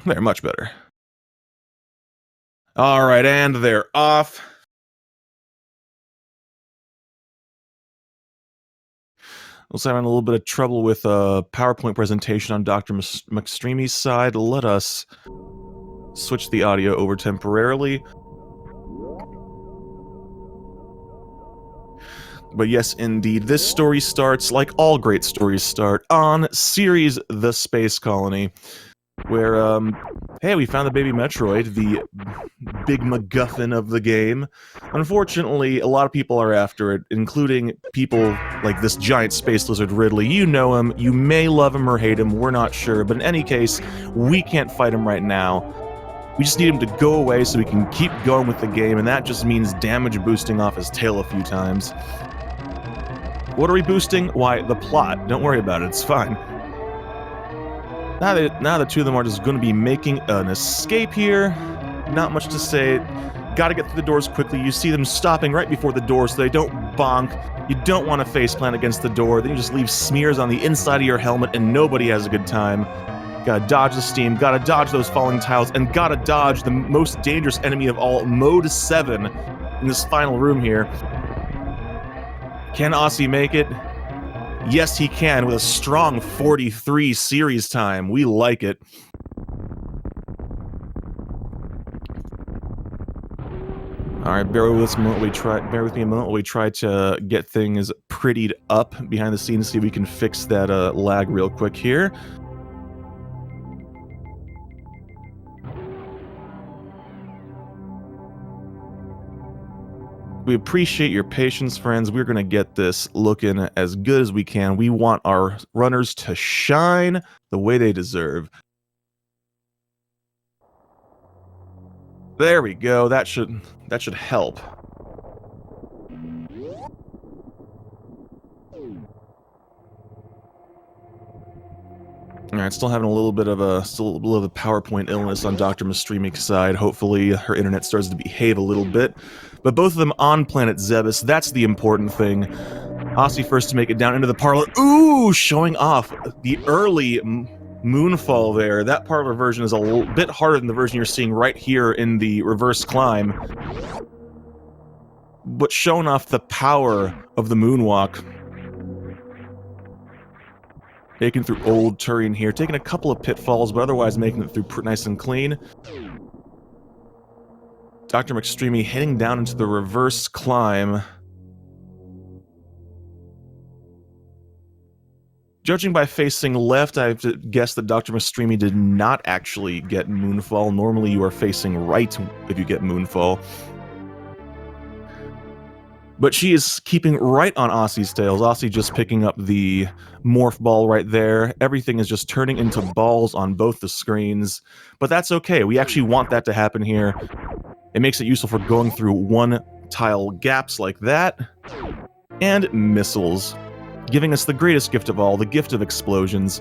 There, much better. Alright, and they're off. Also having a little bit of trouble with a PowerPoint presentation on DrMcStreamy's side. Let us switch the audio over temporarily. But yes, indeed, this story starts, like all great stories start, on Ceres the Space Colony, where, hey, we found the baby Metroid, the big MacGuffin of the game. Unfortunately, a lot of people are after it, including people like this giant space lizard Ridley. You know him, you may love him or hate him, we're not sure, but in any case, we can't fight him right now. We just need him to go away so we can keep going with the game, and that just means damage boosting off his tail a few times. What are we boosting? Why, the plot. Don't worry about it, it's fine. Now the two of them are just going to be making an escape here. Not much to say. Gotta get through the doors quickly. You see them stopping right before the door so they don't bonk. You don't want to faceplant against the door. Then you just leave smears on the inside of your helmet and nobody has a good time. Gotta dodge the steam, gotta dodge those falling tiles, and gotta dodge the most dangerous enemy of all, Mode 7, in this final room here. Can Osse make it? Yes, he can, with a strong 43 series time. We like it. Alright, bear with me a moment while we try to get things prettied up behind the scenes, see if we can fix that lag real quick here. We appreciate your patience, friends. We're going to get this looking as good as we can. We want our runners to shine the way they deserve. There we go. That should help. Alright, still having a little bit of a PowerPoint illness on DrMcStreamy's side. Hopefully her internet starts to behave a little bit. But both of them on planet Zebes, that's the important thing. Osse first to make it down into the parlor. Ooh, showing off the early moonfall there. That parlor version is a little bit harder than the version you're seeing right here in the reverse climb. But showing off the power of the moonwalk. Making through old terrain here, taking a couple of pitfalls, but otherwise making it through nice and clean. DrMcStreamy heading down into the reverse climb. Judging by facing left, I have to guess that DrMcStreamy did not actually get Moonfall. Normally you are facing right if you get Moonfall. But she is keeping right on Osse's tails. Osse just picking up the morph ball right there. Everything is just turning into balls on both the screens. But that's okay. We actually want that to happen here. It makes it useful for going through one-tile gaps like that. And missiles. Giving us the greatest gift of all, the gift of explosions.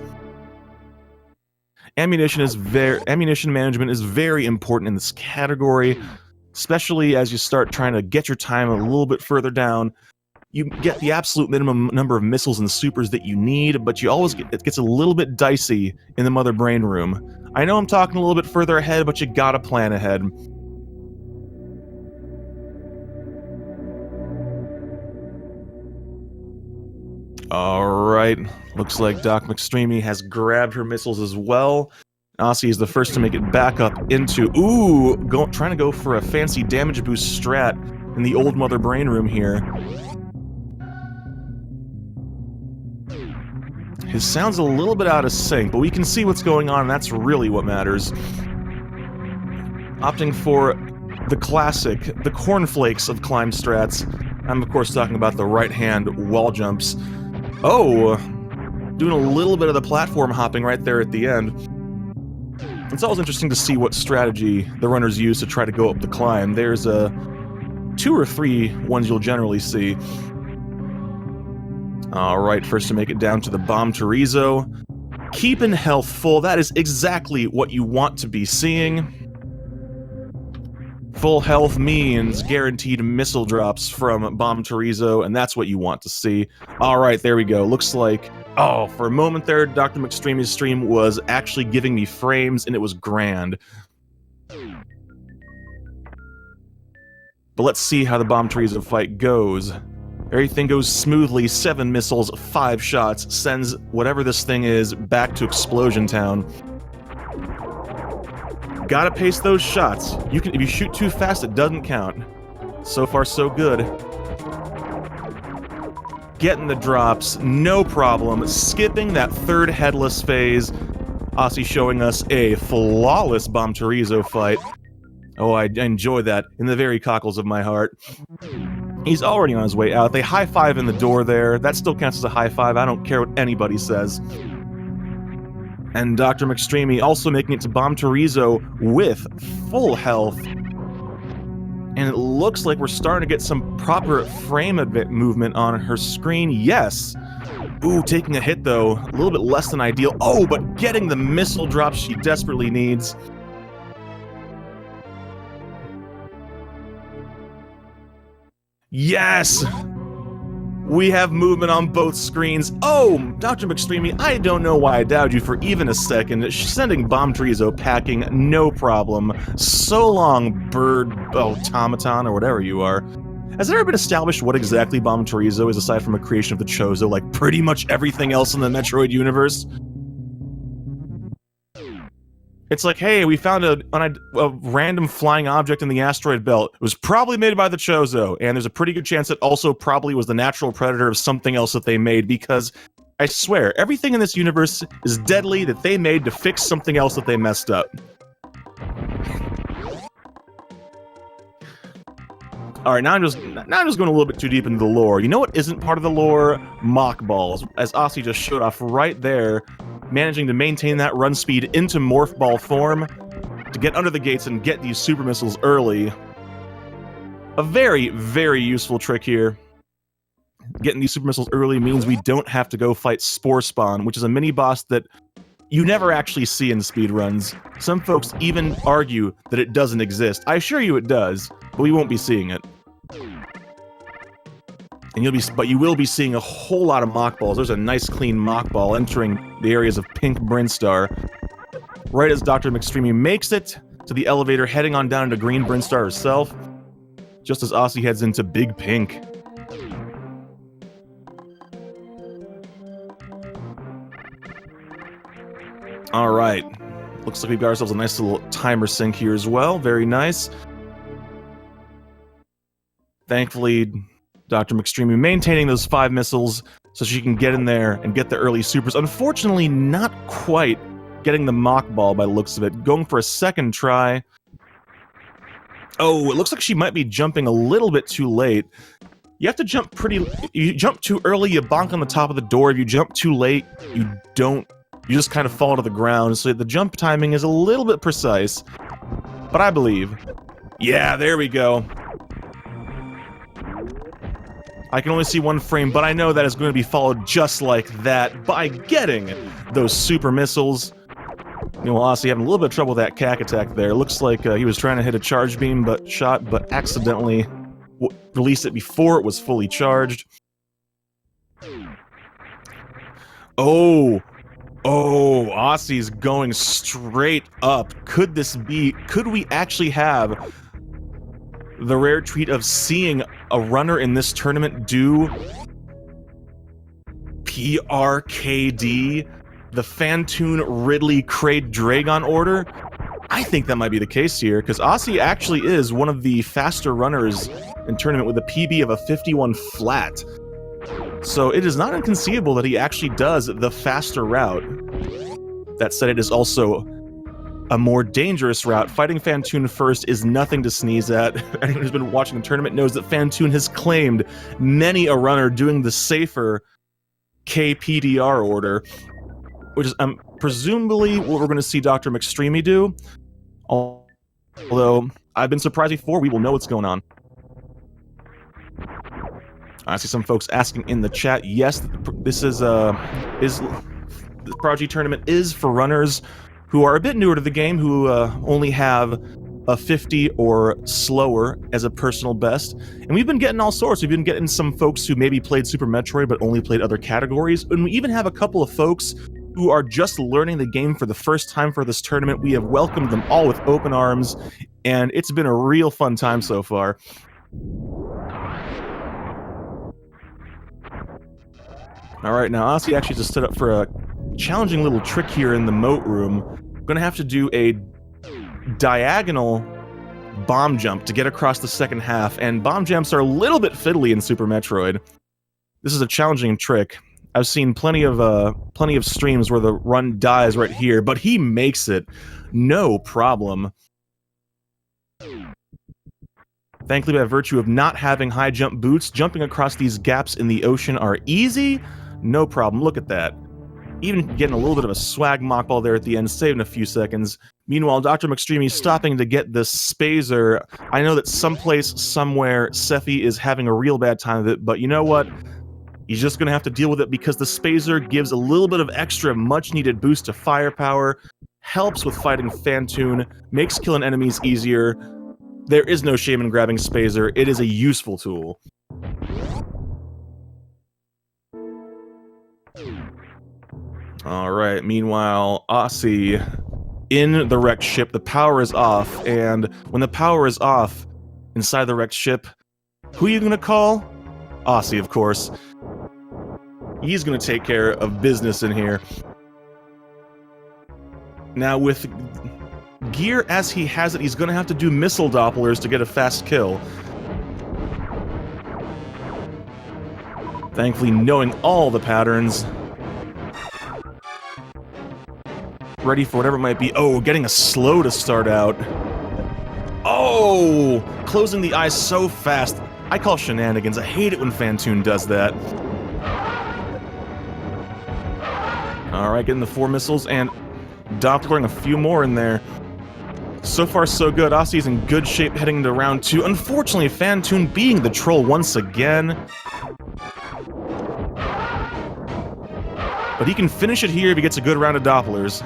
Ammunition management is very important in this category. Especially as you start trying to get your time a little bit further down. You get the absolute minimum number of missiles and supers that you need, but you always it gets a little bit dicey in the Mother Brain room. I know I'm talking a little bit further ahead, but you gotta plan ahead. Alright, looks like DrMcStreamy has grabbed her missiles as well. Osse is the first to make it back up into... Ooh! Trying to go for a fancy damage boost strat in the old Mother Brain room here. His sound's a little bit out of sync, but we can see what's going on, and that's really what matters. Opting for the classic, the cornflakes of climb strats. I'm of course talking about the right-hand wall jumps. Oh! Doing a little bit of the platform hopping right there at the end. It's always interesting to see what strategy the runners use to try to go up the climb. There's 2 or 3 ones you'll generally see. Alright, first to make it down to the Bomb Chorizo. Keeping health full, that is exactly what you want to be seeing. Full health means guaranteed missile drops from Bomb Chorizo, and that's what you want to see. Alright, there we go. Looks like Oh, for a moment there, DrMcStreamy's stream was actually giving me frames, and it was grand. But let's see how the Bomb Chorizo fight goes. Everything goes smoothly, 7 missiles, 5 shots, sends whatever this thing is back to Explosion Town. Gotta pace those shots. If you shoot too fast, it doesn't count. So far, so good. Getting the drops, no problem. Skipping that third headless phase. Osse showing us a flawless Bomb Chorizo fight. Oh, I enjoy that in the very cockles of my heart. He's already on his way out. They high-five in the door there. That still counts as a high-five. I don't care what anybody says. And DrMcStreamy also making it to Bomb Chorizo with full health. And it looks like we're starting to get some proper frame movement on her screen. Yes! Ooh, taking a hit though. A little bit less than ideal. Oh, but getting the missile drop she desperately needs. Yes! We have movement on both screens. Oh, DrMcStreamy, I don't know why I doubted you for even a second. Sending Bomb Chorizo packing, no problem. So long, bird automaton, or whatever you are. Has it ever been established what exactly Bomb Chorizo is aside from a creation of the Chozo, like pretty much everything else in the Metroid universe? It's like, hey, we found a random flying object in the asteroid belt. It was probably made by the Chozo, and there's a pretty good chance it also probably was the natural predator of something else that they made, because I swear, everything in this universe is deadly that they made to fix something else that they messed up. Alright, now I'm just going a little bit too deep into the lore. You know what isn't part of the lore? Mock balls, as Osse just showed off right there. Managing to maintain that run speed into Morph Ball form to get under the gates and get these super missiles early. A very, very useful trick here. Getting these super missiles early means we don't have to go fight Spore Spawn, which is a mini-boss that you never actually see in speedruns. Some folks even argue that it doesn't exist. I assure you it does, but we won't be seeing it. And you will be seeing a whole lot of mock balls. There's a nice clean mock ball entering the areas of Pink Brinstar. Right as DrMcStreamy makes it to the elevator, heading on down into Green Brinstar herself, just as Osse heads into Big Pink. Alright. Looks like we've got ourselves a nice little timer sync here as well. Very nice. Thankfully, DrMcStreamy maintaining those 5 missiles so she can get in there and get the early supers. Unfortunately, not quite getting the mock ball by the looks of it. Going for a second try. Oh, it looks like she might be jumping a little bit too late. You have to jump you jump too early, you bonk on the top of the door. If you jump too late, you just kind of fall to the ground. So the jump timing is a little bit precise. But I believe. Yeah, there we go. I can only see one frame, but I know that is going to be followed just like that by getting those super missiles. You know, Osse having a little bit of trouble with that cack attack there. Looks like he was trying to hit a charge beam, but accidentally released it before it was fully charged. Oh, Osse's going straight up. Could we actually have the rare treat of seeing a runner in this tournament do PRKD, the Phantoon Ridley Kraid Dragon order? I think that might be the case here, because Osse actually is one of the faster runners in tournament with a PB of a 51 flat. So it is not inconceivable that he actually does the faster route. That said, it is also a more dangerous route. Fighting Phantoon first is nothing to sneeze at. Anyone who's been watching the tournament knows that Phantoon has claimed many a runner doing the safer KPDR order, which is presumably what we're going to see DrMcStreamy do. Although, I've been surprised before, we will know what's going on. I see some folks asking in the chat, yes, this is the Prodigy tournament is for runners who are a bit newer to the game, who only have a 50 or slower as a personal best. And we've been getting all sorts. We've been getting some folks who maybe played Super Metroid but only played other categories. And we even have a couple of folks who are just learning the game for the first time for this tournament. We have welcomed them all with open arms, and it's been a real fun time so far. Alright, now Osse actually just stood up for a challenging little trick here in the moat room. I'm gonna have to do a diagonal bomb jump to get across the second half, and bomb jumps are a little bit fiddly in Super Metroid. This is a challenging trick. I've seen plenty of streams where the run dies right here, but he makes it no problem. Thankfully, by virtue of not having high jump boots, jumping across these gaps in the ocean are easy. No problem. Look at that. Even getting a little bit of a swag mock ball there at the end, saving a few seconds. Meanwhile, DrMcStreamy stopping to get the Spazer. I know that someplace, somewhere, Sephi is having a real bad time of it, but you know what? He's just going to have to deal with it because the Spazer gives a little bit of extra much-needed boost to firepower, helps with fighting Phantoon, makes killing enemies easier. There is no shame in grabbing Spazer. It is a useful tool. Alright, meanwhile, Osse in the wrecked ship, the power is off, and when the power is off inside the wrecked ship, who are you gonna call? Osse, of course. He's gonna take care of business in here. Now, with gear as he has it, he's gonna have to do missile dopplers to get a fast kill. Thankfully, knowing all the patterns. Ready for whatever it might be. Oh, getting a slow to start out. Oh! Closing the eyes so fast. I call shenanigans. I hate it when Phantoon does that. Alright, getting the 4 missiles and Doppling a few more in there. So far, so good. Osse's in good shape heading into round 2. Unfortunately, Phantoon being the troll once again. But he can finish it here if he gets a good round of Dopplers.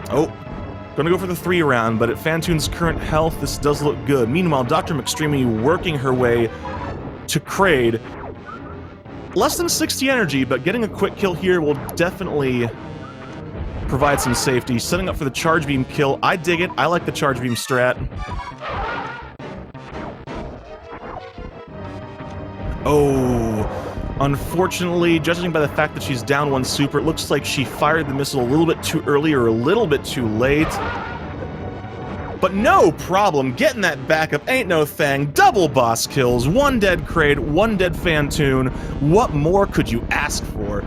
Oh, gonna go for the 3 round, but at Phantoon's current health, this does look good. Meanwhile, DrMcStreamy working her way to Kraid. Less than 60 energy, but getting a quick kill here will definitely provide some safety. Setting up for the charge beam kill. I dig it. I like the charge beam strat. Oh, unfortunately, judging by the fact that she's down 1 super, it looks like she fired the missile a little bit too early or a little bit too late. But no problem, getting that backup ain't no thing. Double boss kills, 1 dead Kraid, 1 dead Phantoon. What more could you ask for?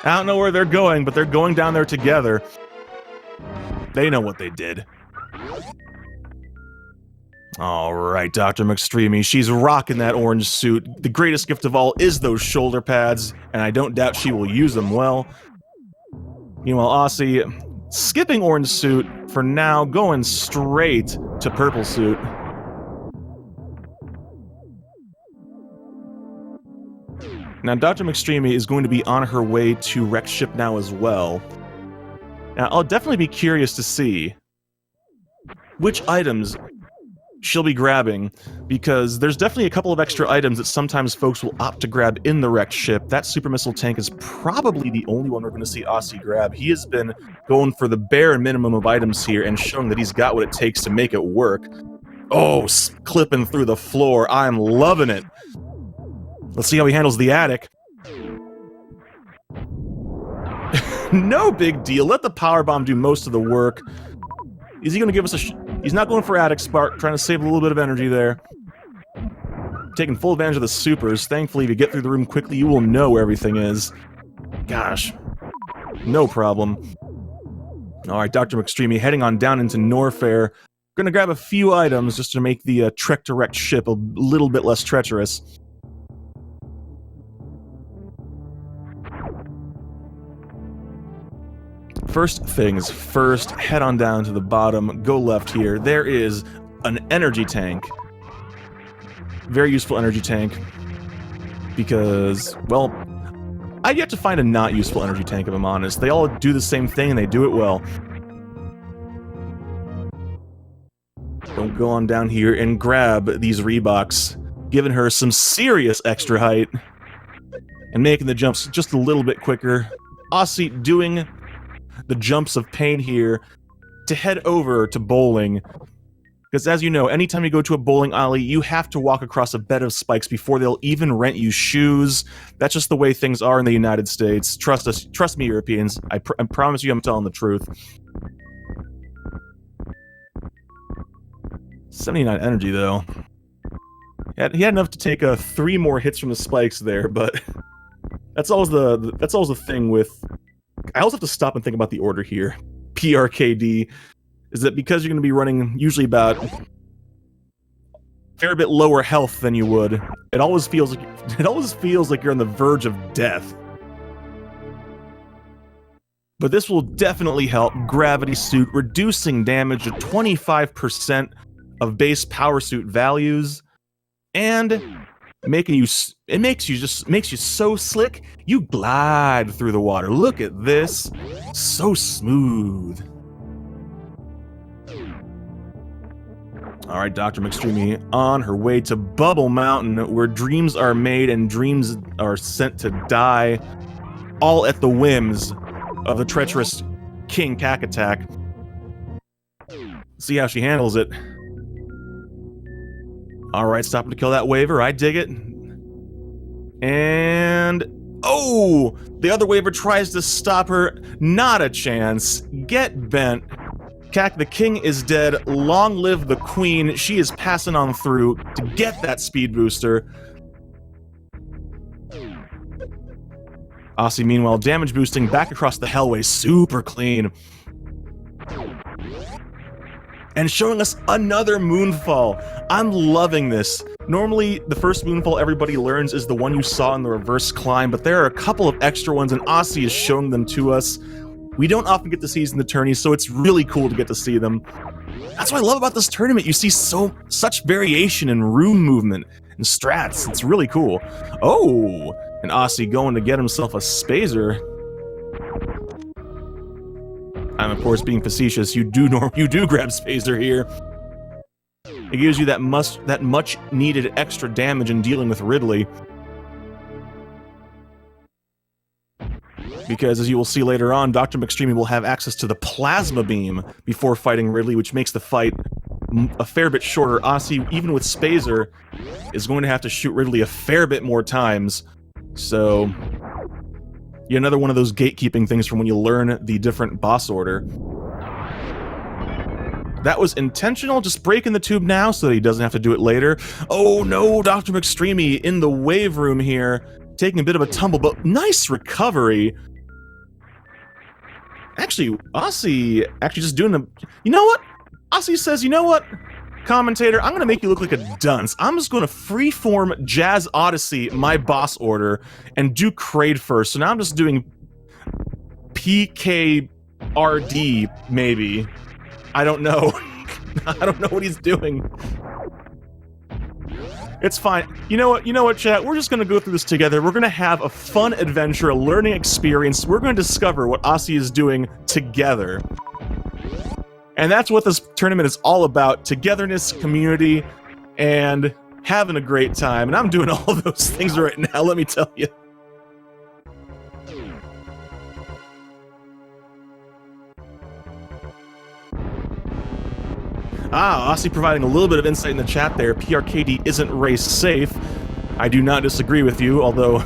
I don't know where they're going, but they're going down there together. They know what they did. Alright, DrMcStreamy, she's rocking that orange suit. The greatest gift of all is those shoulder pads, and I don't doubt she will use them well. Meanwhile, Osse, skipping orange suit for now, going straight to purple suit. Now, DrMcStreamy is going to be on her way to wrecked ship now as well. Now, I'll definitely be curious to see which items she'll be grabbing, because there's definitely a couple of extra items that sometimes folks will opt to grab in the wrecked ship. That super missile tank is probably the only one we're going to see Osse grab. He has been going for the bare minimum of items here and showing that he's got what it takes to make it work. Oh, clipping through the floor. I'm loving it. Let's see how he handles the attic. No big deal. Let the power bomb do most of the work. Is he going to give us a... He's not going for attic spark, trying to save a little bit of energy there. Taking full advantage of the supers. Thankfully, if you get through the room quickly, you will know where everything is. Gosh. No problem. Alright, DrMcStreamy heading on down into Norfair. Gonna grab a few items just to make the trek to wrecked ship a little bit less treacherous. First things first, head on down to the bottom, go left here. There is an energy tank. Very useful energy tank. Because, well, I'd yet to find a not useful energy tank, if I'm honest. They all do the same thing and they do it well. Don't go on down here and grab these Reeboks, giving her some serious extra height and making the jumps just a little bit quicker. Osse doing the jumps of pain here to head over to bowling. Because as you know, anytime you go to a bowling alley, you have to walk across a bed of spikes before they'll even rent you shoes. That's just the way things are in the United States. Trust us. Trust me, Europeans. I promise you I'm telling the truth. 79 energy, though. He had enough to take 3 more hits from the spikes there, but that's always the thing with... I always have to stop and think about the order here. PRKD. Is that because you're going to be running usually about a fair bit lower health than you would, it always feels like you're on the verge of death. But this will definitely help Gravity Suit, reducing damage to 25% of base power suit values, and makes you so slick, you glide through the water. Look at this. So smooth. Alright, DrMcStreamy on her way to Bubble Mountain, where dreams are made and dreams are sent to die, all at the whims of the treacherous King Kakatak. See how she handles it. Alright, stopping to kill that waver, I dig it. And... oh! The other waver tries to stop her, not a chance. Get bent. The king is dead, long live the queen, she is passing on through to get that speed booster. Osse, meanwhile, damage boosting back across the hellway, super clean. And showing us another moonfall. I'm loving this. Normally, the first moonfall everybody learns is the one you saw in the reverse climb, but there are a couple of extra ones, and Osse is showing them to us. We don't often get to see these in the tourneys, so it's really cool to get to see them. That's what I love about this tournament. You see such variation in room movement and strats. It's really cool. Oh, and Osse going to get himself a Spazer. I'm of course being facetious. You do grab Spazer here. It gives you that much needed extra damage in dealing with Ridley. Because, as you will see later on, DrMcStreamy will have access to the Plasma Beam before fighting Ridley, which makes the fight a fair bit shorter. Osse, even with Spazer, is going to have to shoot Ridley a fair bit more times. So, yeah, another one of those gatekeeping things from when you learn the different boss order. That was intentional, just breaking the tube now so that he doesn't have to do it later. Oh no, DrMcStreamy in the wave room here, taking a bit of a tumble, but nice recovery. Actually, Osse just doing the... You know what? Osse says, you know what? Commentator, I'm gonna make you look like a dunce. I'm just gonna freeform Jazz Odyssey my boss order and do Kraid first. So now I'm just doing PKRD, maybe. I don't know. I don't know what he's doing. It's fine. You know what, chat? We're just gonna go through this together. We're gonna have a fun adventure, a learning experience. We're gonna discover what Osse is doing together. And that's what this tournament is all about. Togetherness, community, and having a great time. And I'm doing all of those things right now, let me tell you. Ah, Osse providing a little bit of insight in the chat there. PRKD isn't race safe. I do not disagree with you, although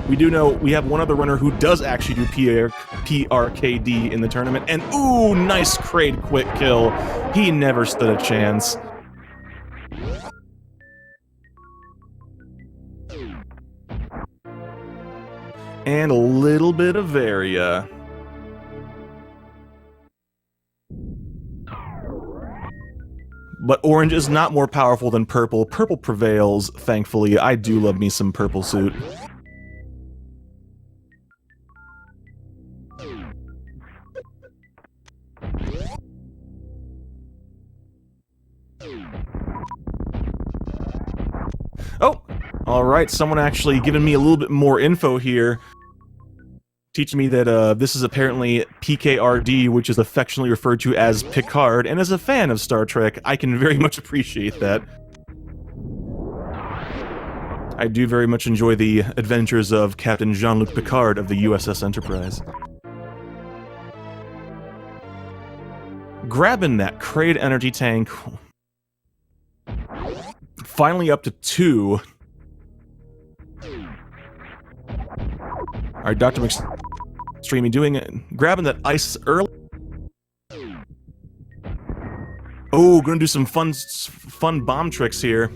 we do know we have one other runner who does actually do PRKD in the tournament. And ooh, nice Kraid quick kill. He never stood a chance. And a little bit of Varia. But orange is not more powerful than purple. Purple prevails, thankfully. I do love me some purple suit. Oh! Alright, someone actually giving me a little bit more info here. teaching me that this is apparently PKRD, which is affectionately referred to as Picard, and as a fan of Star Trek, I can very much appreciate that. I do very much enjoy the adventures of Captain Jean-Luc Picard of the USS Enterprise. Grabbing that Kraid energy tank. Finally up to 2. Alright, DrMcStreamy grabbing that ice early. Oh, gonna do some fun bomb tricks here.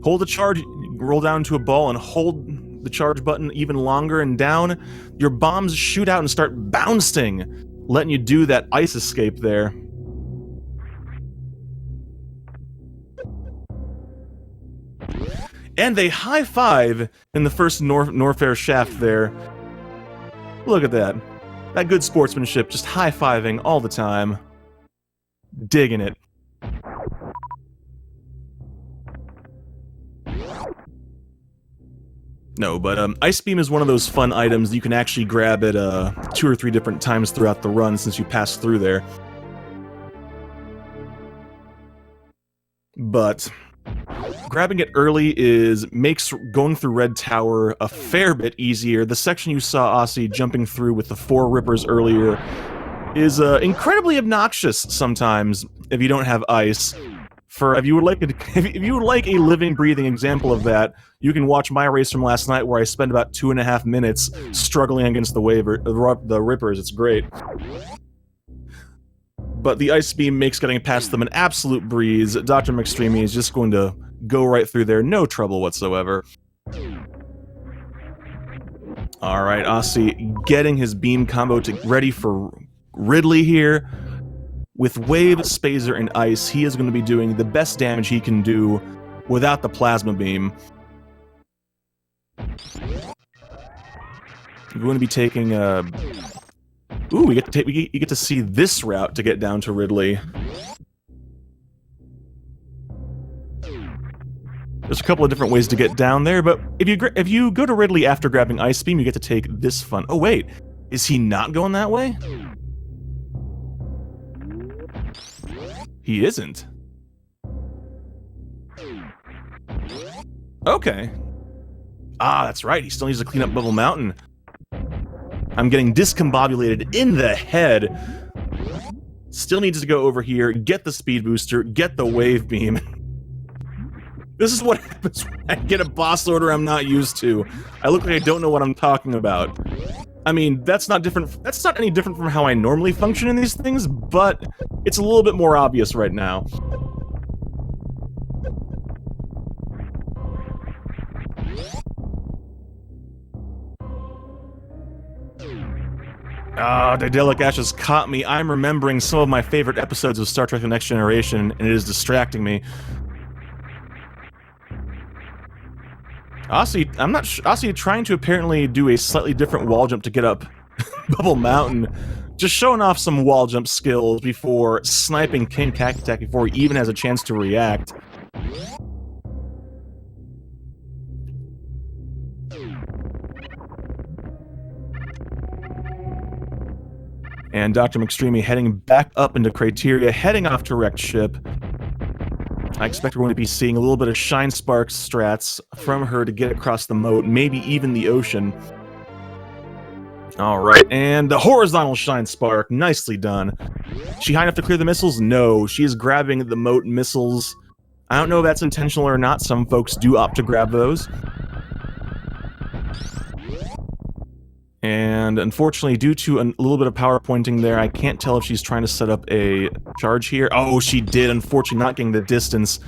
Hold the charge, roll down to a ball, and hold the charge button even longer and down. Your bombs shoot out and start bouncing, letting you do that ice escape there. And they high-five in the first Norfair shaft there. Look at that. That good sportsmanship, just high-fiving all the time. Digging it. No, but Ice Beam is one of those fun items that you can actually grab at 2 or 3 different times throughout the run since you pass through there. But grabbing it early makes going through Red Tower a fair bit easier. The section you saw Osse jumping through with the 4 rippers earlier is incredibly obnoxious sometimes if you don't have ice. If you would like a living, breathing example of that, you can watch my race from last night where I spent about 2.5 minutes struggling against the rippers. It's great. But the Ice Beam makes getting past them an absolute breeze. DrMcStreamy is just going to go right through there, no trouble whatsoever. Alright, Osse getting his beam combo ready for Ridley here. With Wave, Spazer, and Ice, he is going to be doing the best damage he can do without the Plasma Beam. We're going to be taking ooh, we get to see this route to get down to Ridley. There's a couple of different ways to get down there, but if you go to Ridley after grabbing Ice Beam, you get to take this fun. Oh wait, is he not going that way? He isn't. Okay. Ah, that's right, he still needs to clean up Bubble Mountain. I'm getting discombobulated in the head. Still needs to go over here, get the speed booster, get the wave beam. This is what happens when I get a boss order I'm not used to. I look like I don't know what I'm talking about. I mean, that's not any different from how I normally function in these things, but it's a little bit more obvious right now. Ah, Daedalic Ashes caught me. I'm remembering some of my favorite episodes of Star Trek The Next Generation, and it is distracting me. Osse trying to apparently do a slightly different wall jump to get up Bubble Mountain. Just showing off some wall jump skills before sniping King Cacti before he even has a chance to react. And DrMcStreamy heading back up into Criteria, heading off to Wrecked Ship. I expect we're going to be seeing a little bit of Shine Sparks strats from her to get across the moat, maybe even the ocean. Alright, and the horizontal Shine Spark, nicely done. She high enough to clear the missiles? No, she is grabbing the moat missiles. I don't know if that's intentional or not, some folks do opt to grab those. And unfortunately, due to a little bit of power pointing there, I can't tell if she's trying to set up a charge here. Oh, she did, unfortunately not getting the distance.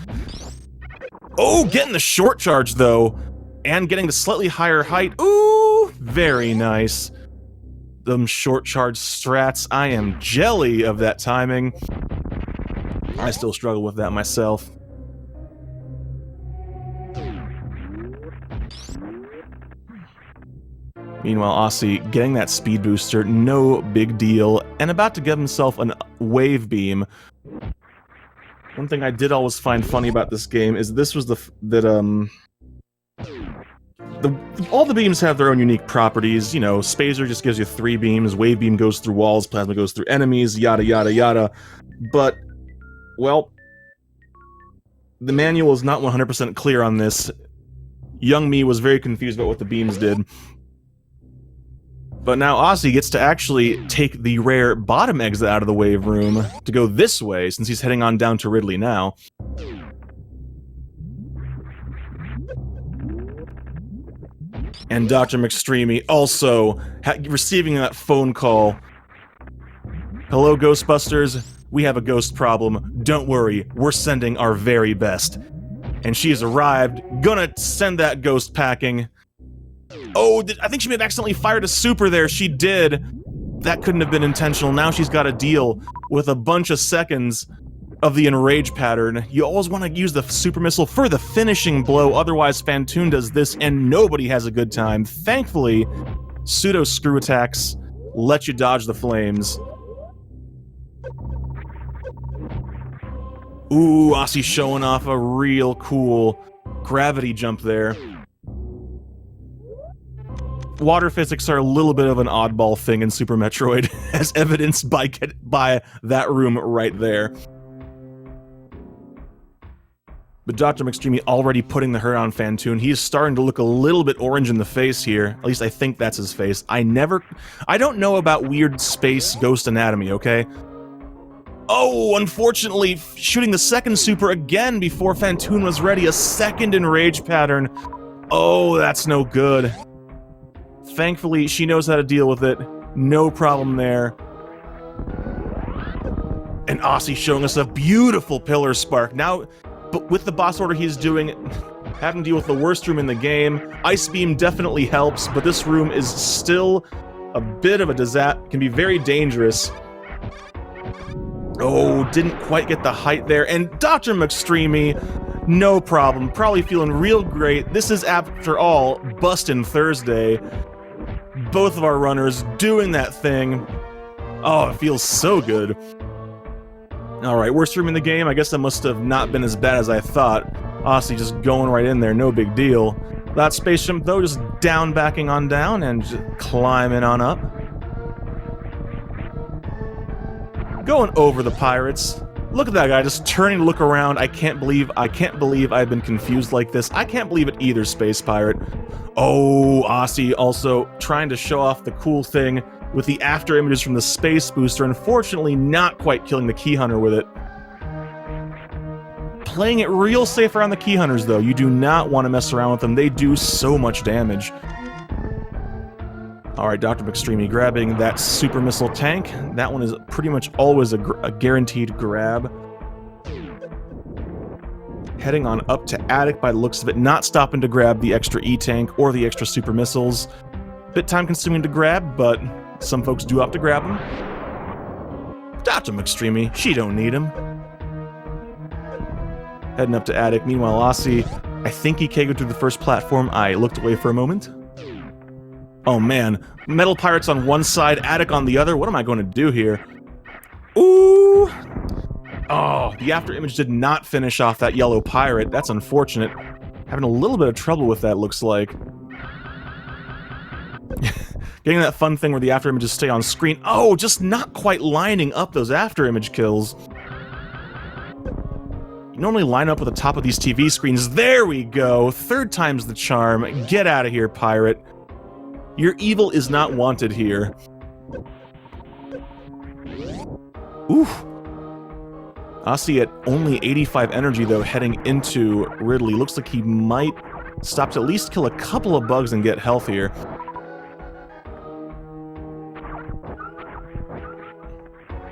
Oh, getting the short charge, though. And getting the slightly higher height. Ooh, very nice. Them short charge strats. I am jelly of that timing. I still struggle with that myself. Meanwhile, Osse getting that speed booster, no big deal, and about to give himself a wave beam. One thing I did always find funny about this game is this was all the beams have their own unique properties. You know, Spazer just gives you 3 beams, Wave Beam goes through walls, Plasma goes through enemies, yada yada yada. But, well, the manual is not 100% clear on this. Young me was very confused about what the beams did. But now Osse gets to actually take the rare bottom exit out of the wave room to go this way, since he's heading on down to Ridley now. And DrMcStreamy also receiving that phone call. Hello, Ghostbusters. We have a ghost problem. Don't worry, we're sending our very best. And she has arrived, gonna send that ghost packing. Oh, I think she may have accidentally fired a super there. She did. That couldn't have been intentional. Now she's got to deal with a bunch of seconds of the enrage pattern. You always want to use the super missile for the finishing blow, otherwise Phantoon does this and nobody has a good time. Thankfully, pseudo screw attacks let you dodge the flames. Ooh, Osse showing off a real cool gravity jump there. Water physics are a little bit of an oddball thing in Super Metroid, as evidenced by that room right there. But DrMcStreamy already putting the hurt on Phantoon. He is starting to look a little bit orange in the face here. At least I think that's his face. I don't know about weird space ghost anatomy, okay? Oh, unfortunately, shooting the second super again before Phantoon was ready. A second enrage pattern. Oh, that's no good. Thankfully, she knows how to deal with it. No problem there. And Osse showing us a beautiful pillar spark. Now, but with the boss order he's doing, having to deal with the worst room in the game, Ice Beam definitely helps, but this room is still a bit of a disaster. Can be very dangerous. Oh, didn't quite get the height there. And DrMcStreamy, no problem. Probably feeling real great. This is, after all, Bustin' Thursday. Both of our runners doing that thing. Oh, it feels so good. Alright, worst room in the game. I guess that must have not been as bad as I thought. Osse just going right in there, no big deal. That space jump, though, just down, backing on down, and just climbing on up. Going over the pirates. Look at that guy just turning to look around. I can't believe I've been confused like this. I can't believe it either, Space Pirate. Oh, Osse also trying to show off the cool thing with the after images from the space booster. Unfortunately, not quite killing the key hunter with it. Playing it real safe around the key hunters, though. You do not want to mess around with them. They do so much damage. Alright, DrMcStreamy grabbing that super missile tank. That one is pretty much always a guaranteed grab. Heading on up to Attic by the looks of it, not stopping to grab the extra E-tank or the extra super missiles. Bit time consuming to grab, but some folks do have to grab them. DrMcStreamy, she don't need him. Heading up to Attic. Meanwhile, Osse, I think he KO'd through the first platform. I looked away for a moment. Oh man, Metal Pirates on one side, Attic on the other. What am I going to do here? Ooh! Oh, the after image did not finish off that yellow pirate. That's unfortunate. Having a little bit of trouble with that, looks like. Getting that fun thing where the after images stay on screen. Oh, just not quite lining up those after image kills. You normally line up at the top of these TV screens. There we go. Third time's the charm. Get out of here, pirate. Your evil is not wanted here. Oof. Osse at only 85 energy, though, heading into Ridley. Looks like he might stop to at least kill a couple of bugs and get health here.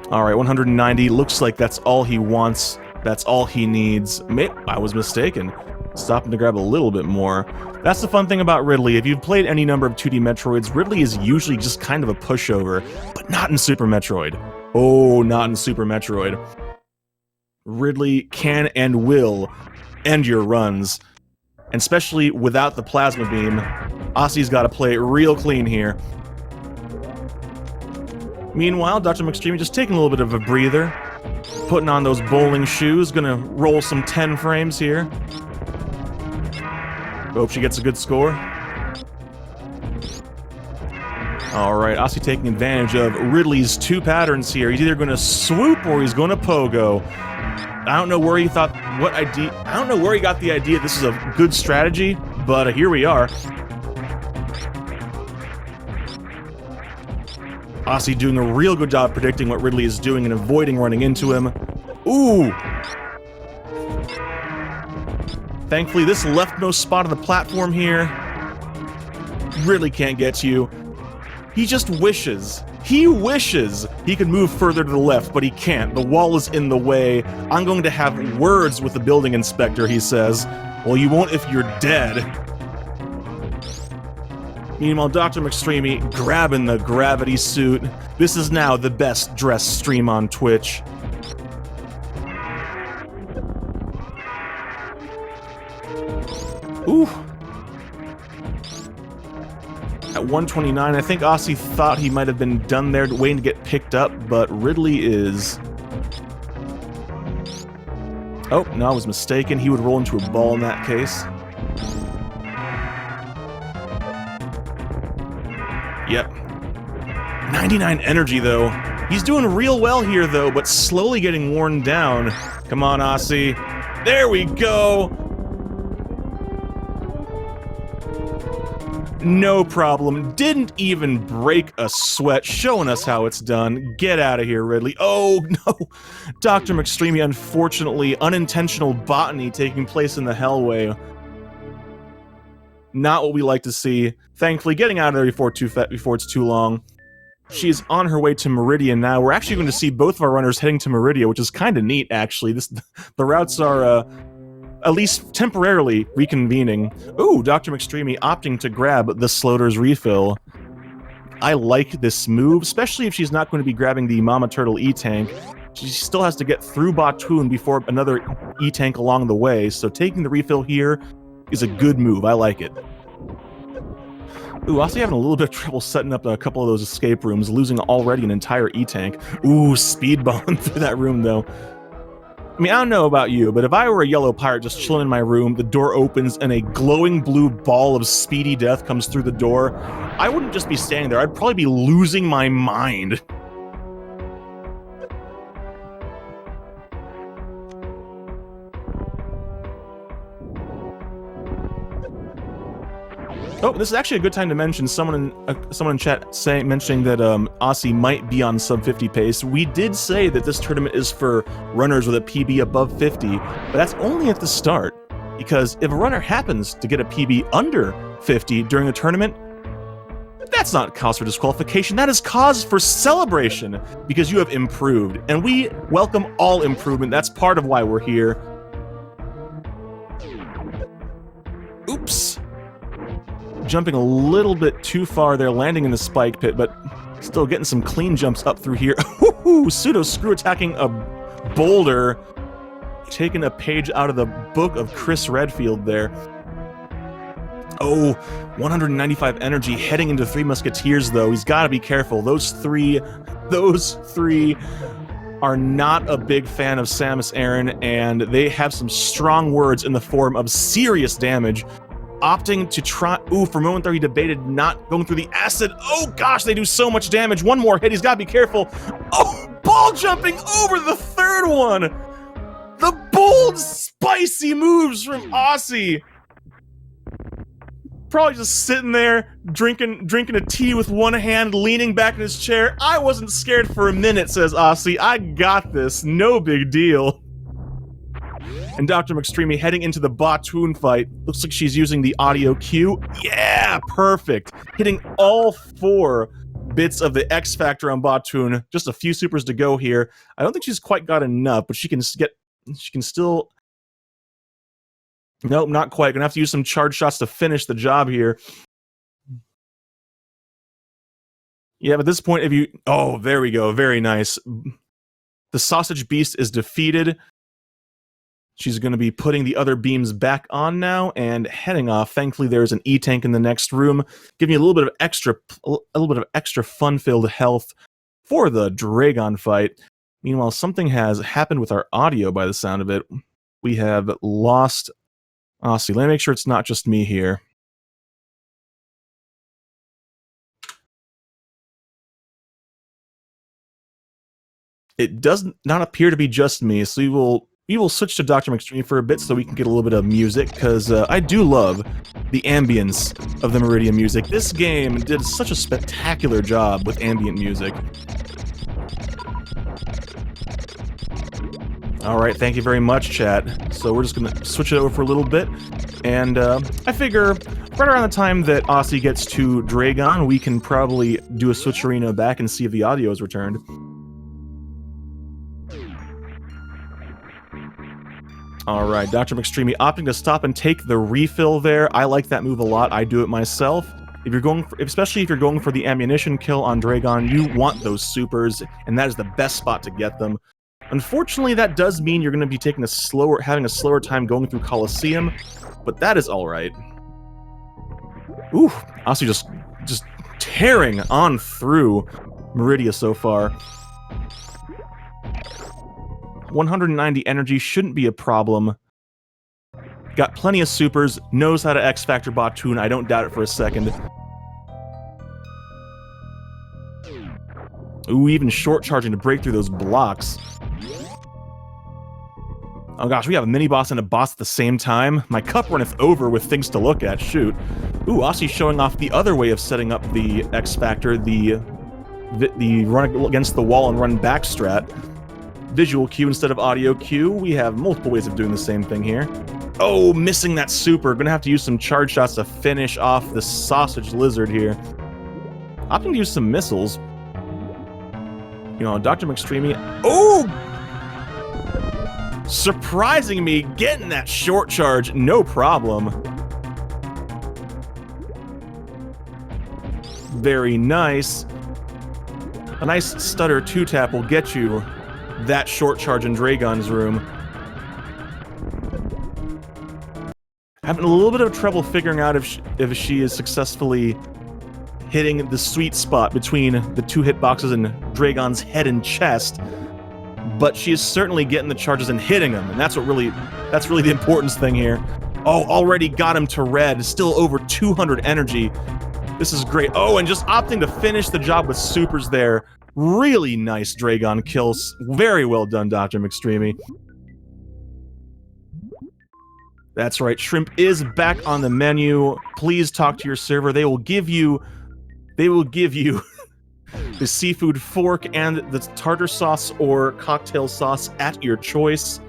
Alright, 190. Looks like that's all he wants. That's all he needs. I was mistaken. Stopping to grab a little bit more. That's the fun thing about Ridley. If you've played any number of 2D Metroids, Ridley is usually just kind of a pushover, but not in Super Metroid. Oh, not in Super Metroid. Ridley can and will end your runs. And especially without the plasma beam, Osse's got to play it real clean here. Meanwhile, DrMcStreamy just taking a little bit of a breather. Putting on those bowling shoes, gonna roll some 10 frames here. Hope she gets a good score. Alright, Osse taking advantage of Ridley's two patterns here. He's either going to swoop or he's going to pogo. I don't know where he thought, I don't know where he got the idea this is a good strategy, but here we are. Osse doing a real good job predicting what Ridley is doing and avoiding running into him. Ooh! Thankfully, this leftmost spot on the platform here really can't get to you. He just wishes. He wishes he could move further to the left, but he can't. The wall is in the way. I'm going to have words with the building inspector, he says. Well, you won't if you're dead. Meanwhile, DrMcStreamy grabbing the gravity suit. This is now the best dressed stream on Twitch. Ooh. At 129, I think Osse thought he might have been done there waiting to get picked up, but Ridley is... Oh, no, I was mistaken. He would roll into a ball in that case. Yep. 99 energy, though. He's doing real well here, though, but slowly getting worn down. Come on, Osse. There we go! No problem. Didn't even break a sweat, showing us how it's done. Get out of here, Ridley. Oh, no. DrMcStreamy, unfortunately, unintentional botany taking place in the hellway. Not what we like to see. Thankfully, getting out of there before it's too long. She's on her way to Meridian now. We're actually going to see both of our runners heading to Meridian, which is kind of neat, actually. The routes are, at least temporarily reconvening. Ooh, DrMcStreamy opting to grab the Sloater's refill. I like this move, especially if she's not going to be grabbing the Mama Turtle E-Tank. She still has to get through Batoon before another E-Tank along the way, so taking the refill here is a good move. I like it. Ooh, Osse having a little bit of trouble setting up a couple of those escape rooms, losing already an entire E-Tank. Ooh, speed bomb through that room, though. I mean, I don't know about you, but if I were a yellow pirate just chilling in my room, the door opens and a glowing blue ball of speedy death comes through the door, I wouldn't just be standing there, I'd probably be losing my mind. Oh, this is actually a good time to mention someone in chat mentioning that Osse might be on sub 50 pace. We did say that this tournament is for runners with a PB above 50, but that's only at the start. Because if a runner happens to get a PB under 50 during the tournament, that's not cause for disqualification, that is cause for celebration, because you have improved. And we welcome all improvement, that's part of why we're here. Oops. Jumping a little bit too far there, landing in the spike pit, but still getting some clean jumps up through here. Woohoo! Pseudo screw attacking a boulder. Taking a page out of the book of Chris Redfield there. Oh, 195 energy heading into Three Musketeers, though. He's got to be careful. Those three are not a big fan of Samus Aran, and they have some strong words in the form of serious damage. Opting to try... Ooh, for a moment there he debated not going through the acid. Oh gosh, they do so much damage. One more hit, he's got to be careful. Oh, ball jumping over the third one. The bold, spicy moves from Osse. Probably just sitting there, drinking a tea with one hand, leaning back in his chair. I wasn't scared for a minute, says Osse. I got this, no big deal. And DrMcStreamy heading into the Batoon fight. Looks like she's using the audio cue. Yeah, perfect. Hitting all 4 bits of the X Factor on Batoon. Just a few supers to go here. I don't think she's quite got enough, but she can still... Nope, not quite. Gonna have to use some charge shots to finish the job here. Yeah, but at this point, if you... Oh, there we go. Very nice. The Sausage Beast is defeated. She's going to be putting the other beams back on now and heading off. Thankfully, there's an E-Tank in the next room, giving you a little bit of extra fun-filled health for the Dragon fight. Meanwhile, something has happened with our audio by the sound of it. We have lost Osse. Let me make sure it's not just me here. It does not appear to be just me, so we will switch to DrMcStreamy for a bit so we can get a little bit of music, because I do love the ambience of the Meridian music. This game did such a spectacular job with ambient music. Alright, thank you very much, chat. So we're just gonna switch it over for a little bit, and I figure right around the time that Osse gets to Dragon, we can probably do a switcherino back and see if the audio is returned. Alright, DrMcStreamy opting to stop and take the refill there. I like that move a lot. I do it myself. If you're going for, especially if you're going for the ammunition kill on Dragon, you want those supers, and that is the best spot to get them. Unfortunately, that does mean you're going to be taking having a slower time going through Coliseum, but that is alright. Ooh, Osse just tearing on through Meridia so far. 190 energy shouldn't be a problem. Got plenty of supers, knows how to X-Factor Batoon, I don't doubt it for a second. Ooh, even short charging to break through those blocks. Oh gosh, we have a mini-boss and a boss at the same time? My cup runneth over with things to look at, shoot. Ooh, Osse's showing off the other way of setting up the X-Factor, the run against the wall and run back strat. Visual cue instead of audio cue. We have multiple ways of doing the same thing here. Oh, missing that super. Gonna have to use some charge shots to finish off the sausage lizard here. Opting to use some missiles. You know, DrMcStreamy. Oh! Surprising me, getting that short charge, no problem. Very nice. A nice stutter 2-tap will get you that short charge in Dragon's room. Having a little bit of trouble figuring out if she is successfully hitting the sweet spot between the 2 hitboxes in Dragon's head and chest, but she is certainly getting the charges and hitting them, and that's really the important thing here. Oh, already got him to red, still over 200 energy. This is great. Oh, and just opting to finish the job with supers there. Really nice Dragon kills. Very well done, DrMcStreamy. That's right, shrimp is back on the menu. Please talk to your server. They will give you the seafood fork and the tartar sauce or cocktail sauce at your choice.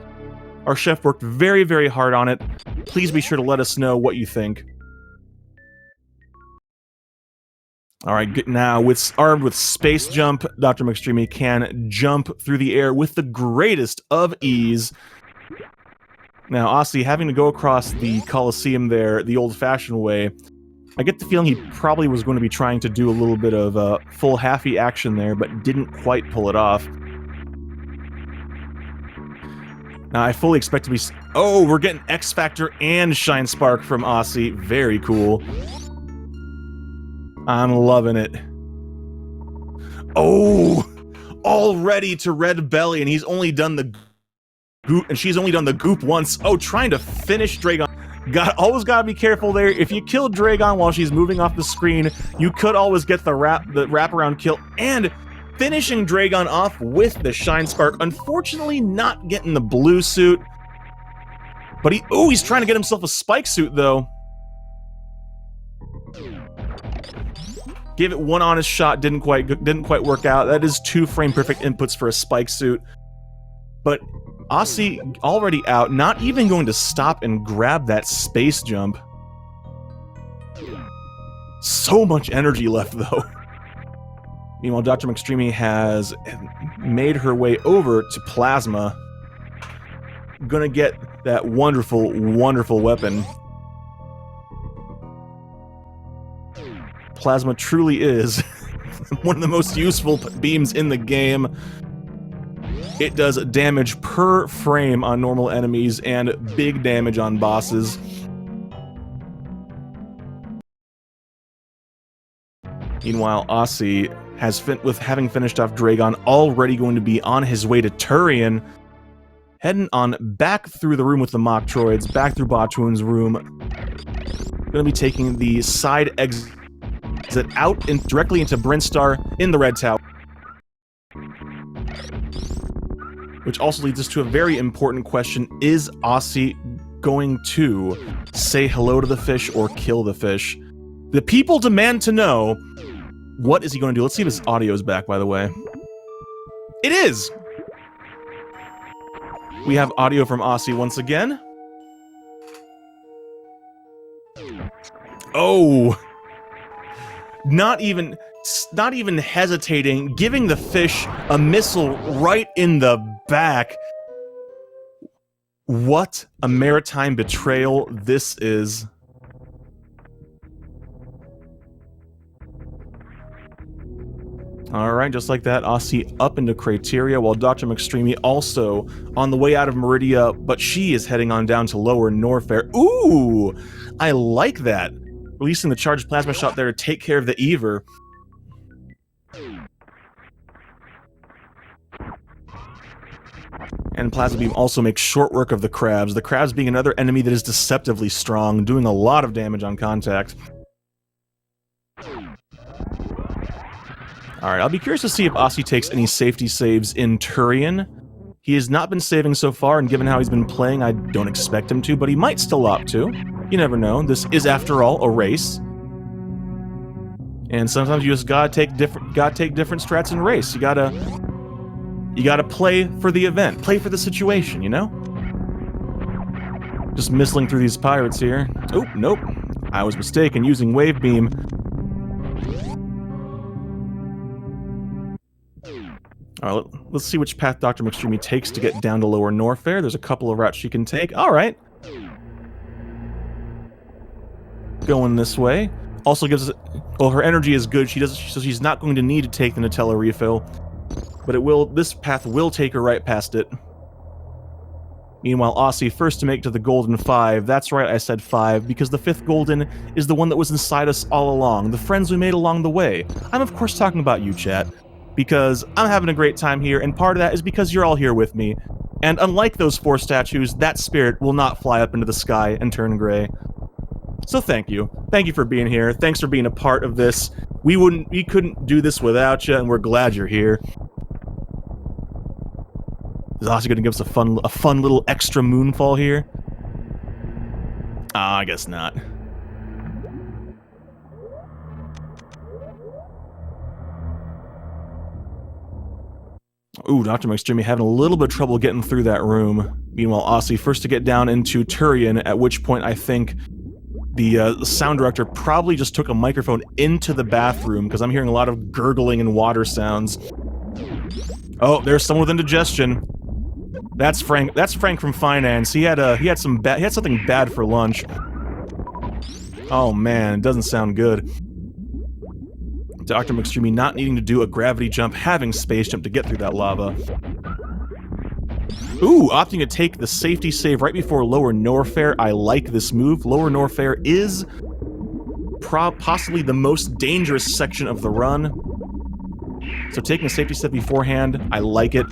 Our chef worked very, very hard on it. Please be sure to let us know what you think. Alright, now, armed with Space Jump, DrMcStreamy can jump through the air with the greatest of ease. Now, Osse, having to go across the Coliseum there the old-fashioned way, I get the feeling he probably was going to be trying to do a little bit of full halfy action there, but didn't quite pull it off. Now, I fully expect to be... Oh, we're getting X-Factor and Shine Spark from Osse. Very cool. I'm loving it. Oh! Already to red belly, and he's only done the goop, and she's only done the goop once. Oh, trying to finish Dragon. Always gotta be careful there. If you kill Dragon while she's moving off the screen, you could always get the wraparound kill, and finishing Dragon off with the Shine Spark. Unfortunately, not getting the blue suit. But he's trying to get himself a spike suit, though. Gave it one honest shot, didn't quite work out. That is 2 frame perfect inputs for a spike suit. But Osse already out, not even going to stop and grab that space jump. So much energy left, though. Meanwhile, DrMcStreamy has made her way over to Plasma. Gonna get that wonderful, wonderful weapon. Plasma truly is one of the most useful beams in the game. It does damage per frame on normal enemies and big damage on bosses. Meanwhile, Osse has having finished off Dragon, already going to be on his way to Turian, heading on back through the room with the Metroids, back through Batoon's room. Going to be taking the side exit out directly into Brinstar in the Red Tower. which also leads us to a very important question. Is Osse going to say hello to the fish or kill the fish? The people demand to know. What is he going to do? Let's see if his audio is back, by the way. It is! We have audio from Osse once again. Oh! Not even hesitating, giving the fish a missile right in the back. What a maritime betrayal this is. Alright, just like that, Osse up into Crateria, while DrMcStreamy also on the way out of Meridia, but she is heading on down to Lower Norfair. Ooh! I like that. Releasing the charged plasma shot there to take care of the Ever. And Plasma Beam also makes short work of the crabs. The crabs being another enemy that is deceptively strong, doing a lot of damage on contact. Alright, I'll be curious to see if Osse takes any safety saves in Turian. He has not been saving so far, and given how he's been playing, I don't expect him to, but he might still opt to. You never know. This is, after all, a race. And sometimes you just gotta take different strats in race. You gotta play for the event, play for the situation, you know? Just missling through these pirates here. Oh, nope. I was mistaken, using Wave Beam. Alright, let's see which path DrMcStreamy takes to get down to Lower Norfair. There's a couple of routes she can take. Alright. Going this way. Also gives us... Well, her energy is good, so she's not going to need to take the Nutella refill. But this path will take her right past it. Meanwhile, Osse first to make it to the Golden 5. That's right, I said 5, because the 5th Golden is the one that was inside us all along. The friends we made along the way. I'm of course talking about you, chat. Because I'm having a great time here, and part of that is because you're all here with me. And unlike those 4 statues, that spirit will not fly up into the sky and turn gray. So thank you. Thank you for being here. Thanks for being a part of this. We couldn't do this without you, and we're glad you're here. Is Osse gonna give us a fun little extra moonfall here? I guess not. Ooh, DrMcStreamy having a little bit of trouble getting through that room. Meanwhile, Osse first to get down into Turian, at which point I think the sound director probably just took a microphone into the bathroom, because I'm hearing a lot of gurgling and water sounds. Oh, there's someone with indigestion. That's Frank. That's Frank from finance. He had something bad for lunch. Oh man, it doesn't sound good. DrMcStreamy not needing to do a gravity jump, having space jump to get through that lava. Ooh, opting to take the safety save right before Lower Norfair. I like this move. Lower Norfair is possibly the most dangerous section of the run. So taking a safety step beforehand, I like it.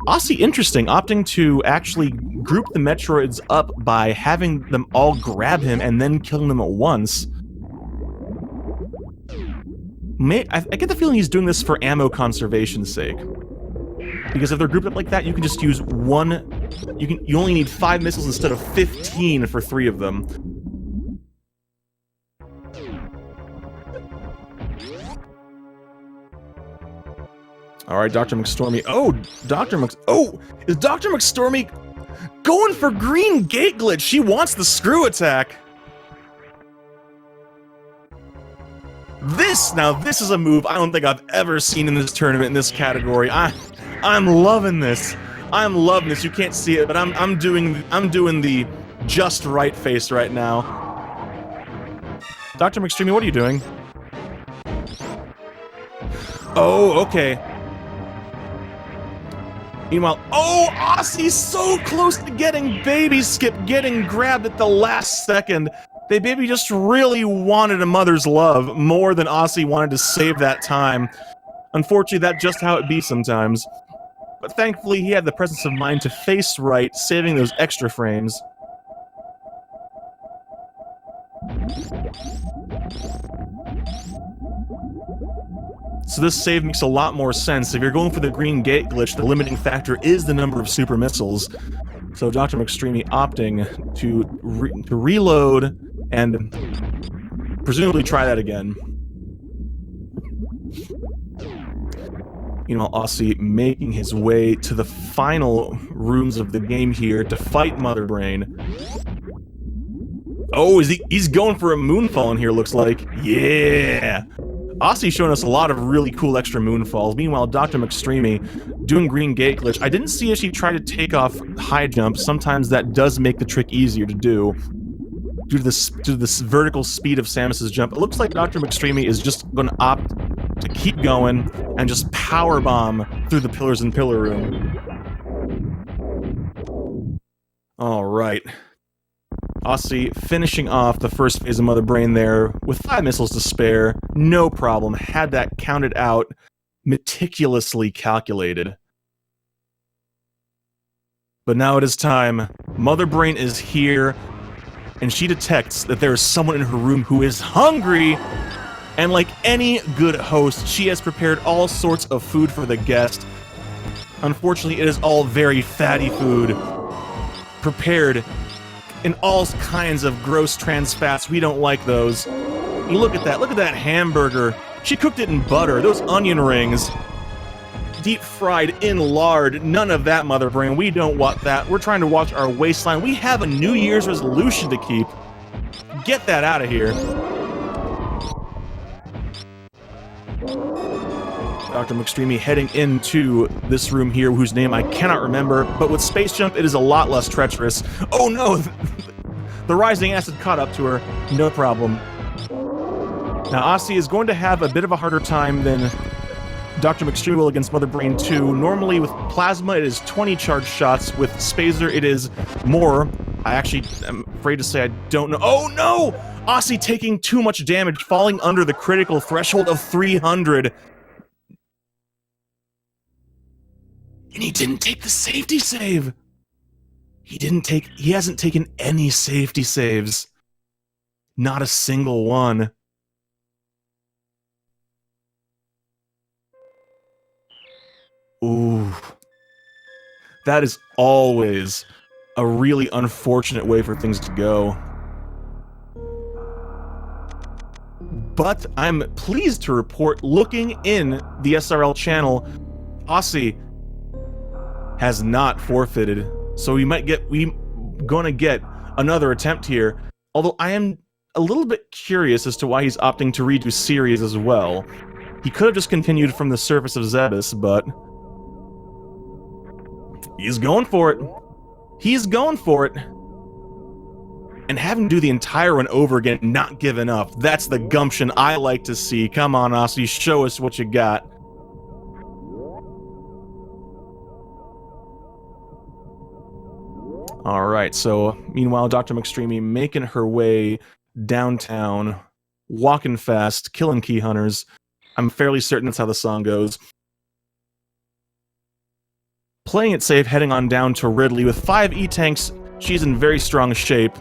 Osse, interesting, opting to actually group the Metroids up by having them all grab him and then killing them at once. I get the feeling he's doing this for ammo conservation's sake. Because if they're grouped up like that, you can just use one... You only need 5 missiles instead of 15 for 3 of them. Alright, DrMcStormy. Oh, is DrMcStormy going for green gate glitch? She wants the screw attack. This is a move I don't think I've ever seen in this tournament in this category. I'm loving this. I'm loving this. You can't see it, but I'm doing the just right face right now. DrMcStreamy, what are you doing? Oh, okay. Meanwhile, oh, Osse's so close to getting baby skip, getting grabbed at the last second. They baby just really wanted a mother's love more than Osse wanted to save that time. Unfortunately, that's just how it be sometimes. But thankfully, he had the presence of mind to face right, saving those extra frames. So this save makes a lot more sense. If you're going for the green gate glitch, the limiting factor is the number of super missiles. So DrMcStreamy opting to reload and presumably try that again. You know, Osse making his way to the final rooms of the game here to fight Mother Brain. Oh, he's going for a moonfall in here, looks like. Yeah! Osse's showing us a lot of really cool extra moonfalls. Meanwhile, DrMcStreamy doing green gate glitch. I didn't see if she tried to take off high jump. Sometimes that does make the trick easier to do. Due to this vertical speed of Samus's jump, it looks like DrMcStreamy is just going to opt to keep going and just power bomb through the pillars in Pillar Room. Alright. Osse finishing off the first phase of Mother Brain there with 5 missiles to spare. No problem. Had that counted out, meticulously calculated. But now it is time. Mother Brain is here, and she detects that there is someone in her room who is hungry. And like any good host, she has prepared all sorts of food for the guest. Unfortunately, it is all very fatty food, prepared in all kinds of gross trans fats. We don't like those. Look at that hamburger. She cooked it in butter. Those onion rings, deep fried in lard. None of that, Mother Brain. We don't want that. We're trying to watch our waistline. We have a New Year's resolution to keep. Get that out of here. DrMcStreamy heading into this room here, whose name I cannot remember, but with Space Jump, it is a lot less treacherous. Oh no! The rising acid caught up to her. No problem. Now, Osse is going to have a bit of a harder time than DrMcStreamy will against Mother Brain 2. Normally, with Plasma, it is 20 charged shots. With Spazer, it is more. I actually am afraid to say I don't know. Oh no! Osse taking too much damage, falling under the critical threshold of 300. And he didn't take the safety save. He hasn't taken any safety saves. Not a single one. Ooh. That is always a really unfortunate way for things to go. But I'm pleased to report, looking in the SRL channel, Osse has not forfeited, so we gonna get another attempt here. Although I am a little bit curious as to why he's opting to redo series as well. He could have just continued from the surface of Zebes, but he's going for it. He's going for it. And having to do the entire one over again, not giving up. That's the gumption I like to see. Come on, Osse, show us what you got. Alright, so meanwhile, DrMcStreamy making her way downtown, walking fast, killing key hunters. I'm fairly certain that's how the song goes. Playing it safe, heading on down to Ridley. With 5 E-Tanks, she's in very strong shape.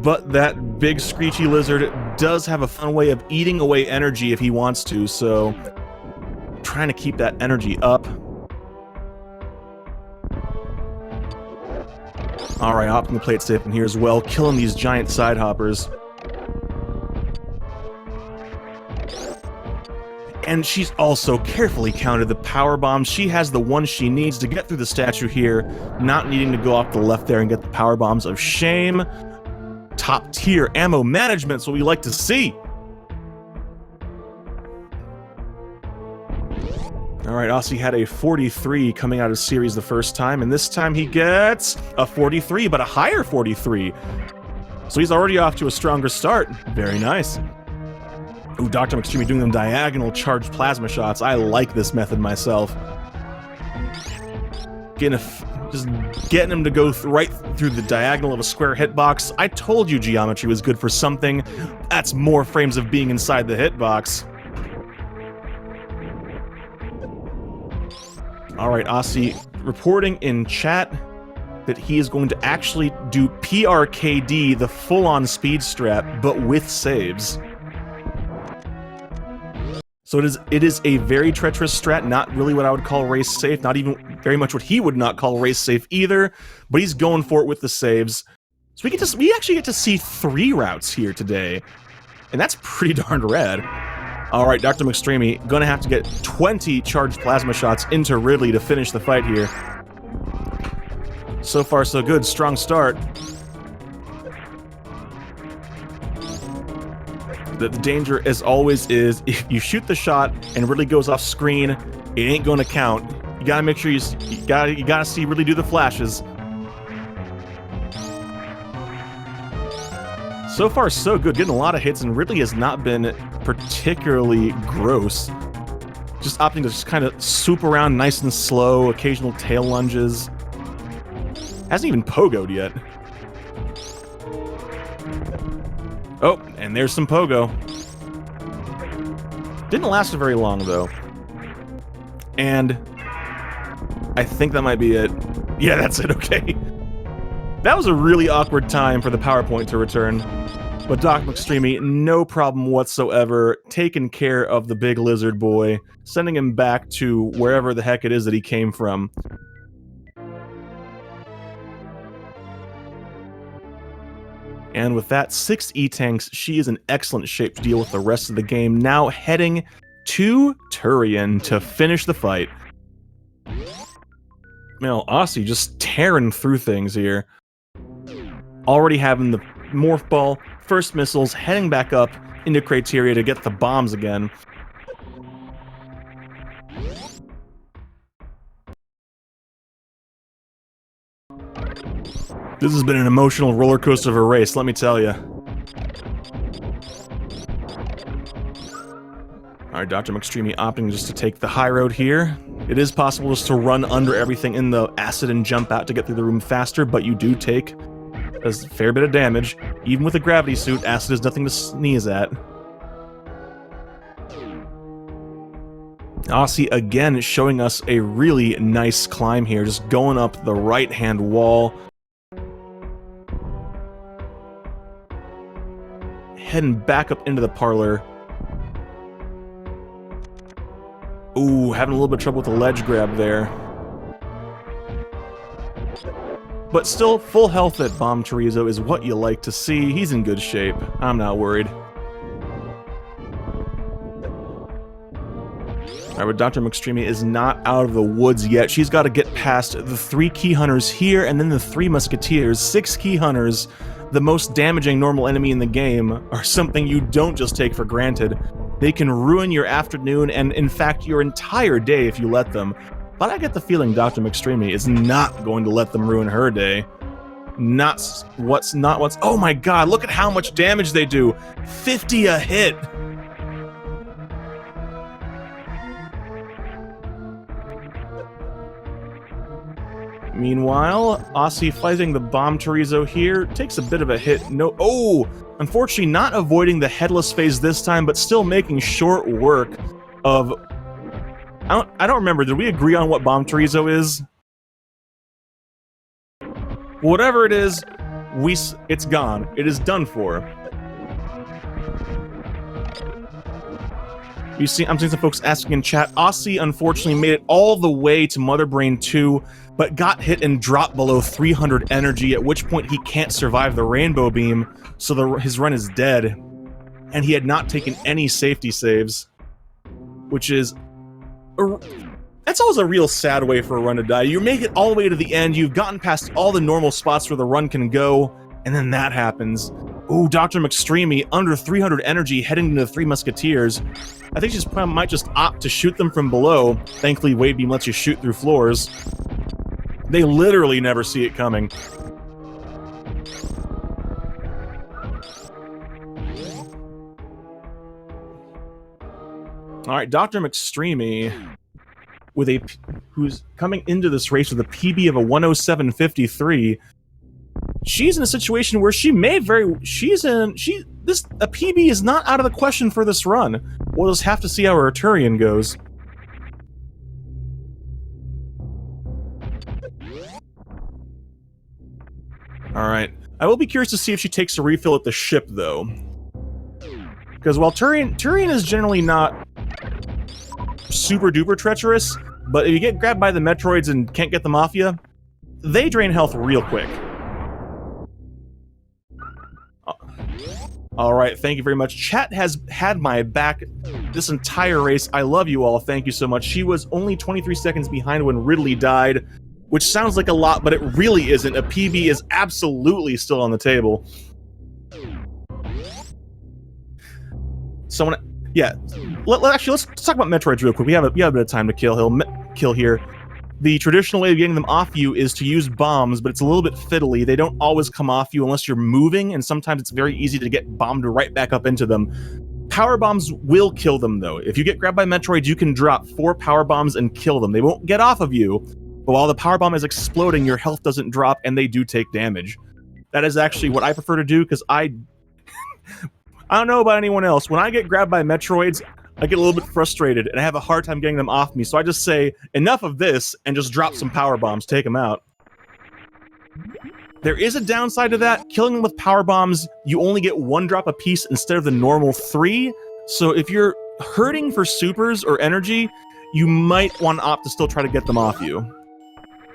But that big screechy lizard does have a fun way of eating away energy if he wants to, so trying to keep that energy up. Alright, opting to play it safe in here as well, killing these giant side hoppers. And she's also carefully counted the power bombs. She has the one she needs to get through the statue here, not needing to go off the left there and get the power bombs of shame. Top tier ammo management's what we like to see. Alright, Osse had a 43 coming out of series the first time, and this time he gets a 43, but a higher 43. So he's already off to a stronger start. Very nice. Ooh, DrMcStreamy doing them diagonal charged plasma shots. I like this method myself. Just getting him to go right through the diagonal of a square hitbox. I told you geometry was good for something. That's more frames of being inside the hitbox. Alright, Osse reporting in chat that he is going to actually do PRKD, the full-on speed strap, but with saves. So it is a very treacherous strat, not really what I would call race safe, not even very much what he would not call race safe either, but he's going for it with the saves. So we actually get to see 3 routes here today, and that's pretty darn rad. Alright, DrMcStreamy gonna have to get 20 charged plasma shots into Ridley to finish the fight here. So far so good, strong start. The danger, as always, is if you shoot the shot and Ridley goes off screen, it ain't gonna count. You gotta make sure you gotta see Ridley do the flashes. So far, so good. Getting a lot of hits, and Ridley has not been particularly gross. Just opting to just kind of swoop around nice and slow, occasional tail lunges. Hasn't even pogoed yet. Oh, and there's some pogo. Didn't last very long, though. And I think that might be it. Yeah, that's it, okay. That was a really awkward time for the PowerPoint to return. But DrMcStreamy, no problem whatsoever, taking care of the big lizard boy, sending him back to wherever the heck it is that he came from. And with that, 6 E-Tanks, she is in excellent shape to deal with the rest of the game, now heading to Turian to finish the fight. Well, Osse just tearing through things here. Already having the Morph Ball, first missiles, heading back up into Criteria to get the bombs again. This has been an emotional roller coaster of a race, let me tell you. Alright, DrMcStreamy opting just to take the high road here. It is possible just to run under everything in the acid and jump out to get through the room faster, but you do take a fair bit of damage. Even with a gravity suit, acid is nothing to sneeze at. Osse again showing us a really nice climb here, just going up the right-hand wall. Heading back up into the parlor. Ooh, having a little bit of trouble with the ledge grab there. But still, full health at Bomb Chorizo is what you like to see. He's in good shape. I'm not worried. Alright, but DrMcStreamy is not out of the woods yet. She's got to get past the 3 Key Hunters here, and then the 3 Musketeers. 6 Key Hunters, the most damaging normal enemy in the game, are something you don't just take for granted. They can ruin your afternoon, and in fact your entire day if you let them. But I get the feeling DrMcStreamy is not going to let them ruin her day. Not what's... Oh my god, look at how much damage they do! 50 a hit! Meanwhile, Osse fighting the Bomb Chorizo here, takes a bit of a hit. No, oh! Unfortunately not avoiding the headless phase this time, but still making short work of... I don't remember, did we agree on what Bomb Chorizo is? Whatever it is, it's gone. It is done for. I'm seeing some folks asking in chat, Osse unfortunately made it all the way to Mother Brain 2, but got hit and dropped below 300 energy, at which point he can't survive the Rainbow Beam, so his run is dead. And he had not taken any safety saves. Which is... That's always a real sad way for a run to die. You make it all the way to the end, you've gotten past all the normal spots where the run can go, and then that happens. Ooh, DrMcStreamy, under 300 energy, heading into the 3 Musketeers. I think she might just opt to shoot them from below. Thankfully, Wave Beam lets you shoot through floors. They literally never see it coming. Alright, DrMcStreamy, who's coming into this race with a PB of a 107.53, she's in a situation where she may very... a PB is not out of the question for this run. We'll just have to see how her Turian goes. Alright. I will be curious to see if she takes a refill at the ship, though. Because while Turian is generally not super duper treacherous, but if you get grabbed by the Metroids and can't get them off you, they drain health real quick. Alright, thank you very much. Chat has had my back this entire race. I love you all, thank you so much. She was only 23 seconds behind when Ridley died, which sounds like a lot, but it really isn't. A PB is absolutely still on the table. Someone... Yeah. Actually, let's talk about Metroids real quick. We have a bit of time to kill here. The traditional way of getting them off you is to use bombs, but it's a little bit fiddly. They don't always come off you unless you're moving, and sometimes it's very easy to get bombed right back up into them. Power bombs will kill them, though. If you get grabbed by Metroids, you can drop 4 power bombs and kill them. They won't get off of you, but while the power bomb is exploding, your health doesn't drop, and they do take damage. That is actually what I prefer to do, because I don't know about anyone else. When I get grabbed by Metroids, I get a little bit frustrated, and I have a hard time getting them off me, so I just say, enough of this, and just drop some power bombs, take them out. There is a downside to that. Killing them with power bombs, you only get 1 drop apiece instead of the normal 3, so if you're hurting for supers or energy, you might want to opt to still try to get them off you.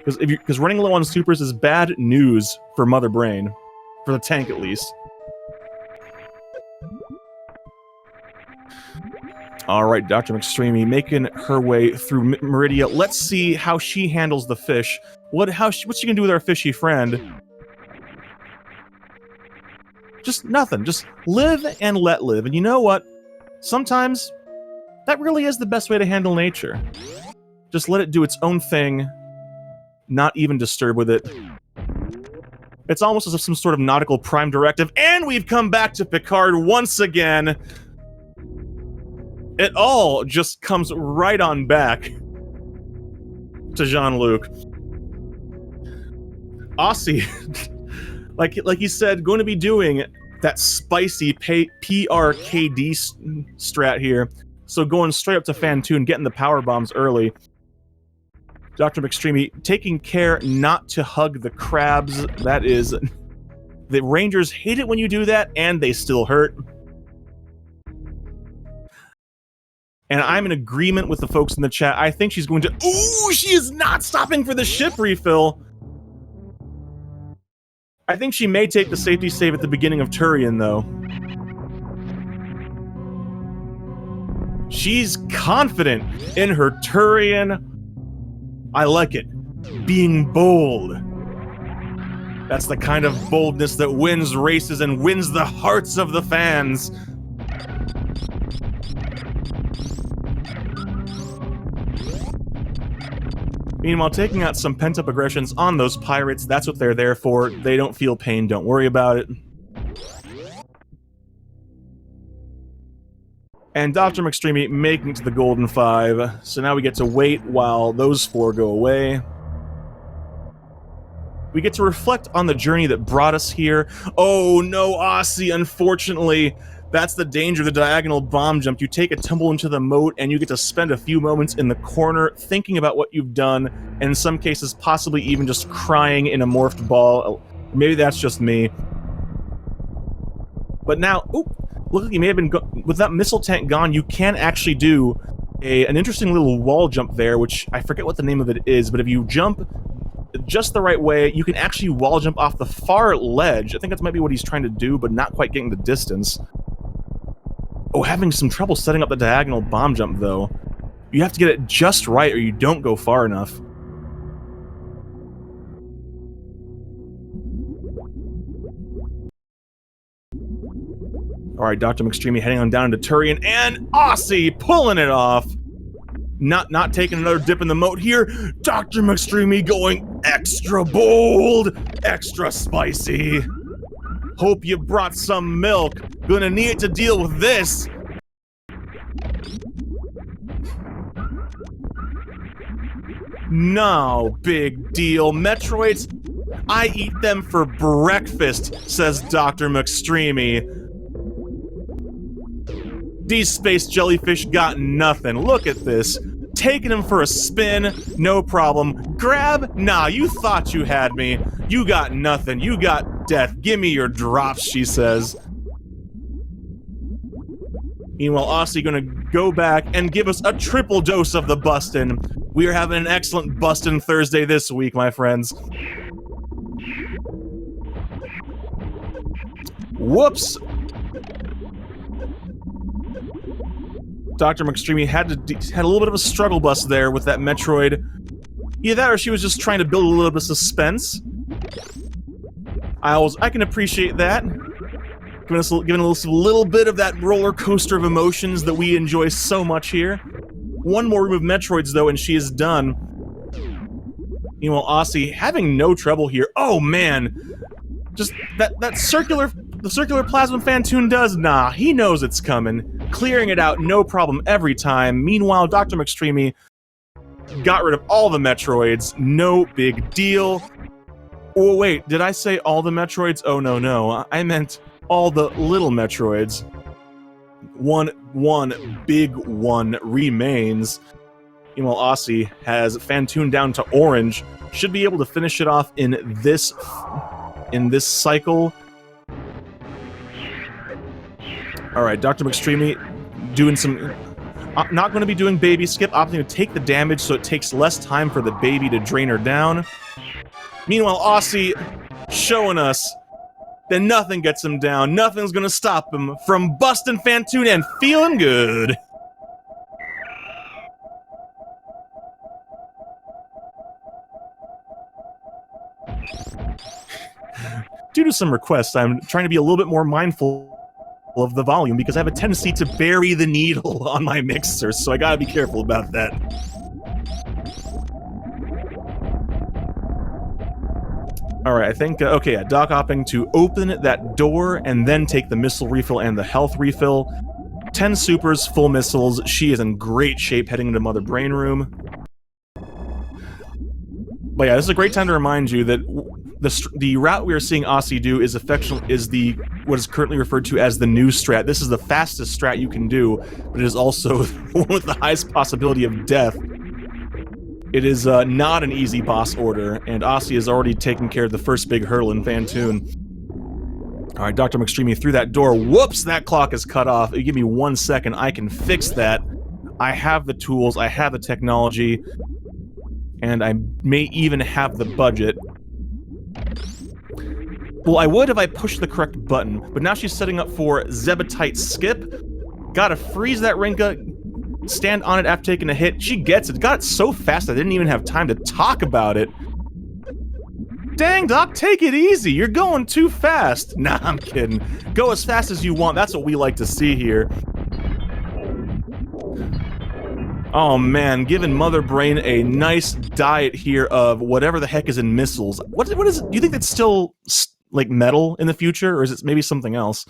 Because running low on supers is bad news for Mother Brain. For the tank, at least. Alright, DrMcStreamy making her way through Meridia. Let's see how she handles the fish. What's she gonna do with our fishy friend? Just nothing. Just live and let live. And you know what? Sometimes, that really is the best way to handle nature. Just let it do its own thing, not even disturb with it. It's almost as if some sort of nautical prime directive, and we've come back to Picard once again! It all just comes right on back to Jean-Luc. Osse, like he said, going to be doing that spicy PRKD strat here. So going straight up to Fantoon, getting the power bombs early. DrMcStreamy taking care not to hug the crabs. That is... The Rangers hate it when you do that, and they still hurt. And I'm in agreement with the folks in the chat. I think she's going to... Ooh, she is not stopping for the ship refill! I think she may take the safety save at the beginning of Turian, though. She's confident in her Turian. I like it. Being bold. That's the kind of boldness that wins races and wins the hearts of the fans. Meanwhile, taking out some pent-up aggressions on those pirates, that's what they're there for. They don't feel pain, don't worry about it. And DrMcStreamy making it to the Golden 5, so now we get to wait while those 4 go away. We get to reflect on the journey that brought us here. Oh no, Osse, unfortunately, that's the danger of the diagonal bomb jump. You take a tumble into the moat, and you get to spend a few moments in the corner thinking about what you've done, and in some cases possibly even just crying in a morphed ball. Maybe that's just me. But now, oop, look like you may have been... With that missile tank gone, you can actually do an interesting little wall jump there, which I forget what the name of it is, but if you jump just the right way, you can actually wall jump off the far ledge. I think that might be what he's trying to do, but not quite getting the distance. Oh, having some trouble setting up the diagonal bomb jump, though. You have to get it just right, or you don't go far enough. Alright, DrMcStreamy heading on down to Turian, and Osse pulling it off! Not taking another dip in the moat here. DrMcStreamy going extra bold, extra spicy. Hope you brought some milk. Gonna need to deal with this. No big deal. Metroids, I eat them for breakfast, says DrMcStreamy. These space jellyfish got nothing. Look at this. Taking him for a spin, no problem. Grab? Nah, you thought you had me. You got nothing. You got death. Give me your drops, she says. Meanwhile, Osse gonna go back and give us a triple dose of the bustin'. We are having an excellent bustin' Thursday this week, my friends. Whoops! DrMcStreamy had a little bit of a struggle bus there with that Metroid. Either that or she was just trying to build a little bit of suspense. I can appreciate that. Giving us a little bit of that roller coaster of emotions that we enjoy so much here. One more room of Metroids though, and she is done. Meanwhile, Osse having no trouble here. Oh man, just the circular plasma Phantoon does. Nah, he knows it's coming, clearing it out no problem every time. Meanwhile, DrMcStreamy got rid of all the Metroids. No big deal. Oh wait, did I say all the Metroids? Oh no, I meant all the little Metroids. One big one remains. Meanwhile, Osse has Phantoon down to orange. Should be able to finish it off in this cycle. Alright, DrMcStreamy doing some... not going to be doing baby skip, opting to take the damage so it takes less time for the baby to drain her down. Meanwhile, Osse showing us that nothing gets him down, nothing's gonna stop him from busting Phantoon and feeling good. Due to some requests, I'm trying to be a little bit more mindful of the volume because I have a tendency to bury the needle on my mixer, so I gotta be careful about that. Alright, I think, okay, yeah, Doc hopping to open that door and then take the missile refill and the health refill. 10 supers, full missiles. She is in great shape heading into Mother Brain Room. But yeah, this is a great time to remind you that the route we are seeing Osse do is what is currently referred to as the new strat. This is the fastest strat you can do, but it is also one with the highest possibility of death. It is not an easy boss order, and Osse has already taken care of the first big hurdle in Phantoon. Alright, DrMcStreamy through that door. Whoops, that clock is cut off. Give me 1 second, I can fix that. I have the tools, I have the technology, and I may even have the budget. Well, I would if I pushed the correct button, but now she's setting up for Zebetite skip. Gotta freeze that Rinka, stand on it after taking a hit. She gets it. Got it so fast I didn't even have time to talk about it. Dang, Doc, take it easy. You're going too fast. Nah, I'm kidding. Go as fast as you want. That's what we like to see here. Oh man, giving Mother Brain a nice diet here of whatever the heck is in missiles. What is it? Do you think that's still, like, metal in the future, or is it maybe something else?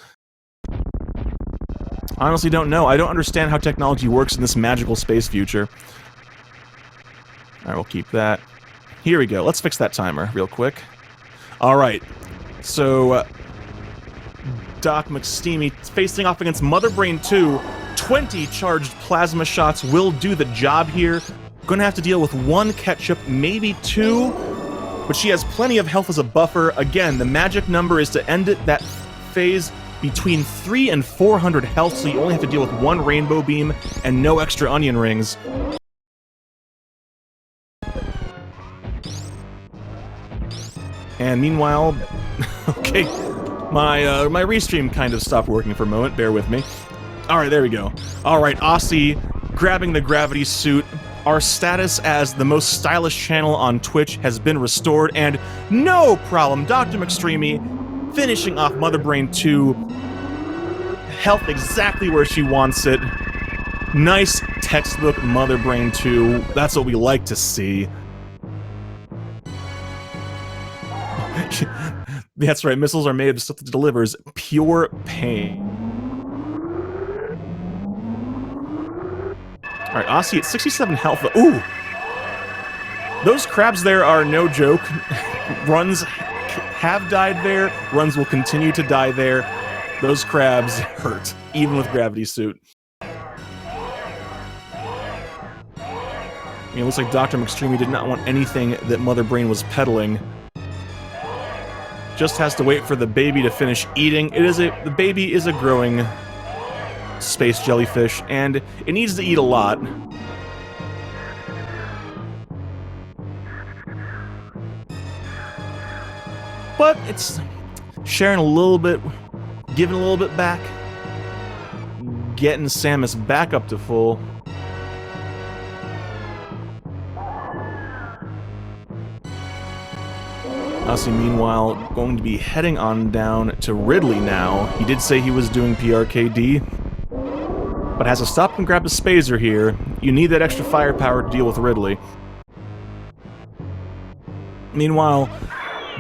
I honestly don't know. I don't understand how technology works in this magical space future. Alright, we'll keep that. Here we go. Let's fix that timer real quick. Alright. So, DrMcStreamy facing off against Mother Brain 2. 20 charged plasma shots will do the job here. Gonna have to deal with 1 ketchup, maybe 2. But she has plenty of health as a buffer. Again, the magic number is to end it, that phase between 300 and 400 health, so you only have to deal with 1 rainbow beam and no extra onion rings. And meanwhile, okay, my restream kind of stopped working for a moment, bear with me. Alright, there we go. Alright, Osse grabbing the gravity suit. Our status as the most stylish channel on Twitch has been restored, and no problem, DrMcStreamy finishing off Mother Brain 2. Health exactly where she wants it. Nice textbook Mother Brain 2. That's what we like to see. That's right, missiles are made of stuff that delivers pure pain. Alright, Osse at 67 health. Ooh! Those crabs there are no joke. Runs have died there. Runs will continue to die there. Those crabs hurt, even with gravity suit. I mean, it looks like DrMcStreamy did not want anything that Mother Brain was peddling. Just has to wait for the baby to finish eating. The baby is a growing space jellyfish, and it needs to eat a lot. But it's sharing a little bit, giving a little bit back, getting Samus back up to full. Osse, meanwhile, going to be heading on down to Ridley now. He did say he was doing PRKD, but has to stop and grab a Spazer here. You need that extra firepower to deal with Ridley. Meanwhile,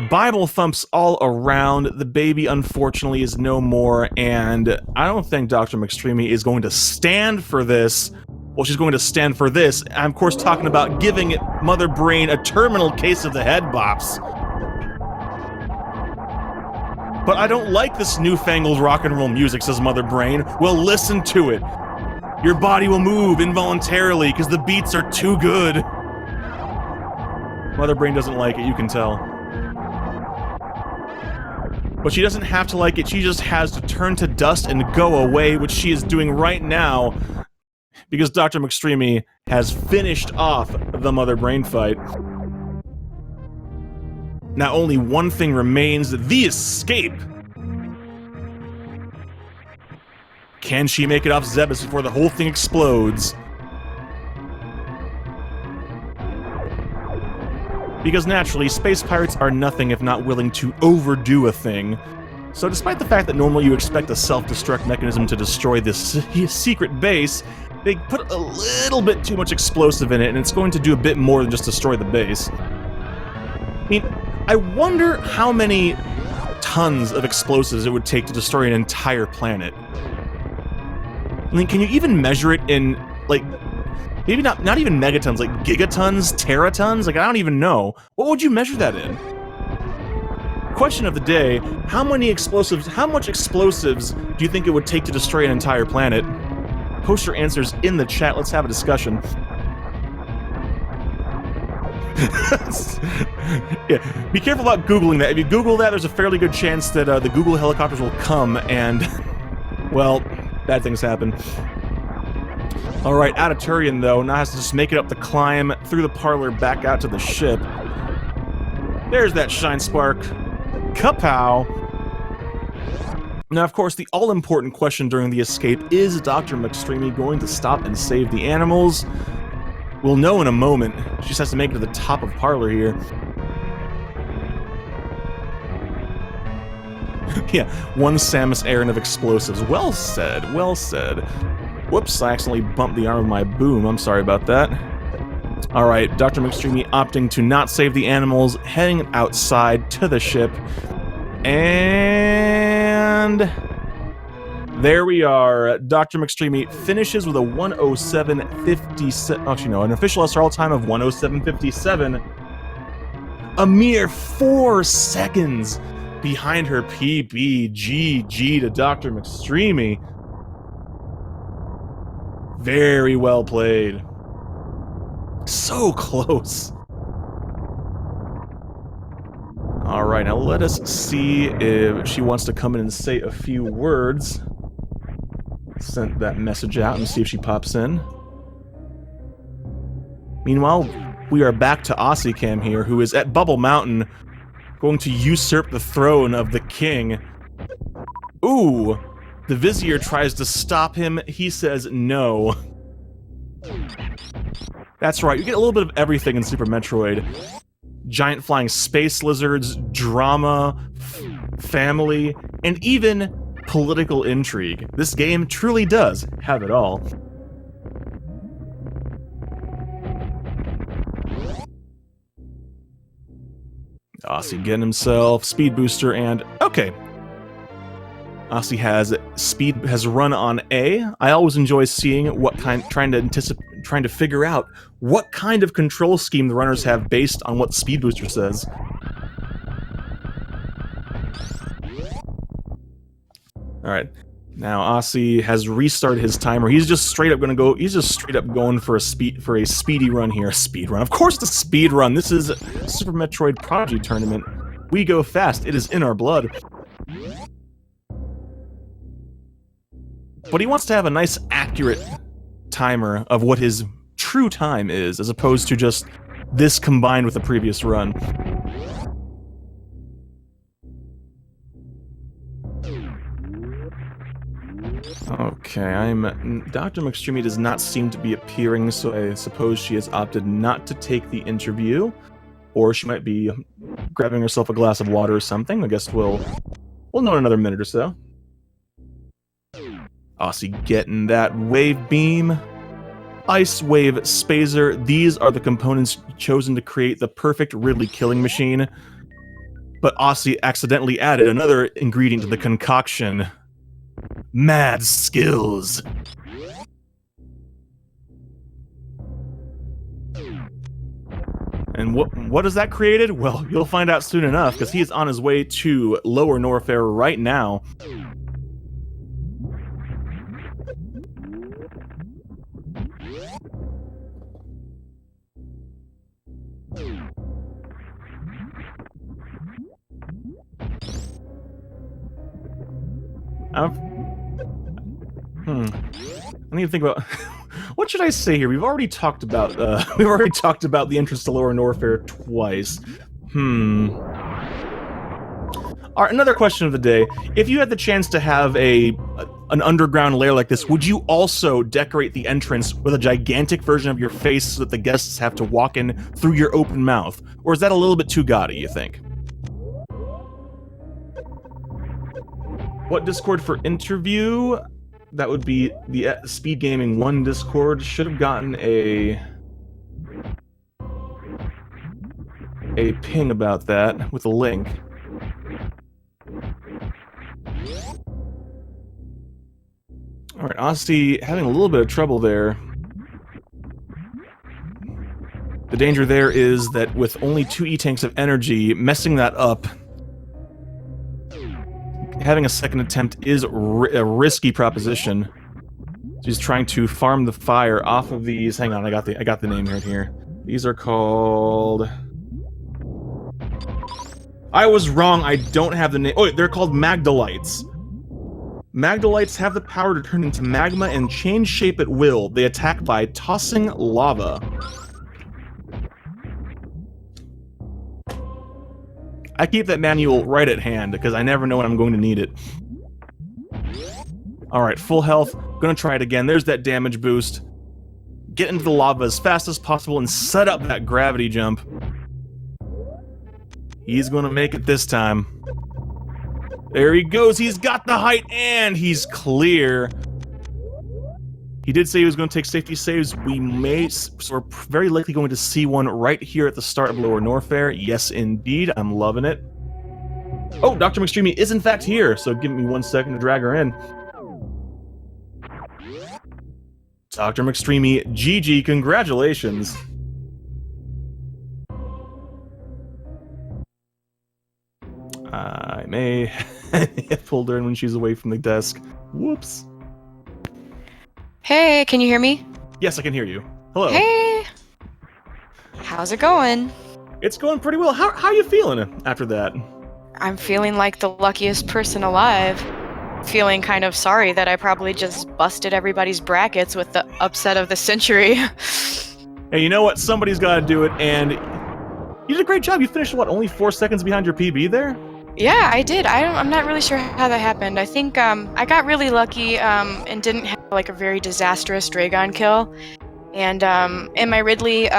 Bible thumps all around. The baby, unfortunately, is no more, and I don't think DrMcStreamy is going to stand for this. Well, she's going to stand for this. I'm, of course, talking about giving Mother Brain a terminal case of the head bops. But I don't like this newfangled rock and roll music, says Mother Brain. Well, listen to it. Your body will move involuntarily because the beats are too good. Mother Brain doesn't like it, you can tell. But she doesn't have to like it, she just has to turn to dust and go away, which she is doing right now, because DrMcStreamy has finished off the Mother Brain fight. Now only one thing remains, the escape! Can she make it off Zebes before the whole thing explodes? Because naturally, space pirates are nothing if not willing to overdo a thing. So despite the fact that normally you expect a self-destruct mechanism to destroy this secret base, they put a little bit too much explosive in it, and it's going to do a bit more than just destroy the base. I mean, I wonder how many tons of explosives it would take to destroy an entire planet. I mean, can you even measure it in, like, maybe not even megatons, like gigatons, teratons? Like, I don't even know. What would you measure that in? Question of the day, how much explosives do you think it would take to destroy an entire planet? Post your answers in the chat, let's have a discussion. Yeah, be careful about Googling that. If you Google that, there's a fairly good chance that the Google helicopters will come and, well, bad things happen. Alright, Auditurian, though, now has to just make it up the climb, through the parlor, back out to the ship. There's that Shine Spark. Kapow! Now, of course, the all-important question during the escape, is DrMcStreamy going to stop and save the animals? We'll know in a moment. She just has to make it to the top of parlor here. Yeah, one Samus Aran of explosives. Well said, well said. Whoops, I accidentally bumped the arm of my boom. I'm sorry about that. Alright, DrMcStreamy opting to not save the animals, heading outside to the ship. And there we are. DrMcStreamy finishes with a 107.57. Actually, no, an official SRL time of 107.57. A mere 4 seconds behind her PB. GG to DrMcStreamy. Very well played. So close. Alright, now let us see if she wants to come in and say a few words. Sent that message out and see if she pops in. Meanwhile, we are back to Osse Cam here, who is at Bubble Mountain, going to usurp the throne of the king. Ooh! The Vizier tries to stop him, he says no. That's right, you get a little bit of everything in Super Metroid. Giant flying space lizards, drama, family, and even political intrigue. This game truly does have it all. Osse getting himself speed booster and okay. Osse has run on A. I always enjoy seeing what kind, trying to figure out what kind of control scheme the runners have based on what speed booster says. All right, now Osse has restarted his timer. He's just straight up going for a speedy run here. A speed run, of course, the speed run. This is Super Metroid Prodigy tournament. We go fast. It is in our blood. but he wants to have a nice, accurate timer of what his true time is, as opposed to just this combined with the previous run. Okay, DrMcStreamy does not seem to be appearing, so I suppose she has opted not to take the interview. Or she might be grabbing herself a glass of water or something. I guess we'll know in another minute or so. Osse getting that wave beam. Ice Wave Spazer. These are the components chosen to create the perfect Ridley killing machine. But Osse accidentally added another ingredient to the concoction. Mad skills. And what has that created? Well, you'll find out soon enough, because he is on his way to Lower Norfair right now. I need to think about what should I say here. We've already talked about the entrance to Lower Norfair twice. Alright, another question of the day. If you had the chance to have an underground lair like this, would you also decorate the entrance with a gigantic version of your face so that the guests have to walk in through your open mouth? Or is that a little bit too gaudy, you think? What Discord for interview? That would be the Speed Gaming 1 Discord. Should have gotten a ping about that with a link. Alright, Osse having a little bit of trouble there. The danger there is that with only 2 E-tanks of energy, messing that up, having a second attempt is a risky proposition. So he's trying to farm the fire off of these. Hang on, I got the name right here. These are called... I was wrong, I don't have the name. Oh, they're called Magdalites. Magdalites have the power to turn into magma and change shape at will. They attack by tossing lava. I keep that manual right at hand, because I never know when I'm going to need it. Alright, full health. Gonna try it again. There's that damage boost. Get into the lava as fast as possible and set up that gravity jump. He's gonna make it this time. There he goes. He's got the height and he's clear. He did say he was going to take safety saves. We're very likely going to see one right here at the start of Lower Norfair. Yes, indeed. I'm loving it. Oh, DrMcStreamy is in fact here, so give me 1 second to drag her in. DrMcStreamy, GG, congratulations. I may have pulled her in when she's away from the desk. Whoops. Hey, can you hear me? Yes, I can hear you. Hello. Hey! How's it going? It's going pretty well. How are you feeling after that? I'm feeling like the luckiest person alive. Feeling kind of sorry that I probably just busted everybody's brackets with the upset of the century. Hey, you know what? Somebody's got to do it, and you did a great job. You finished, what, only 4 seconds behind your PB there? Yeah, I did. I'm not really sure how that happened. I think I got really lucky and didn't have like a very disastrous Dragon kill. And in my Ridley,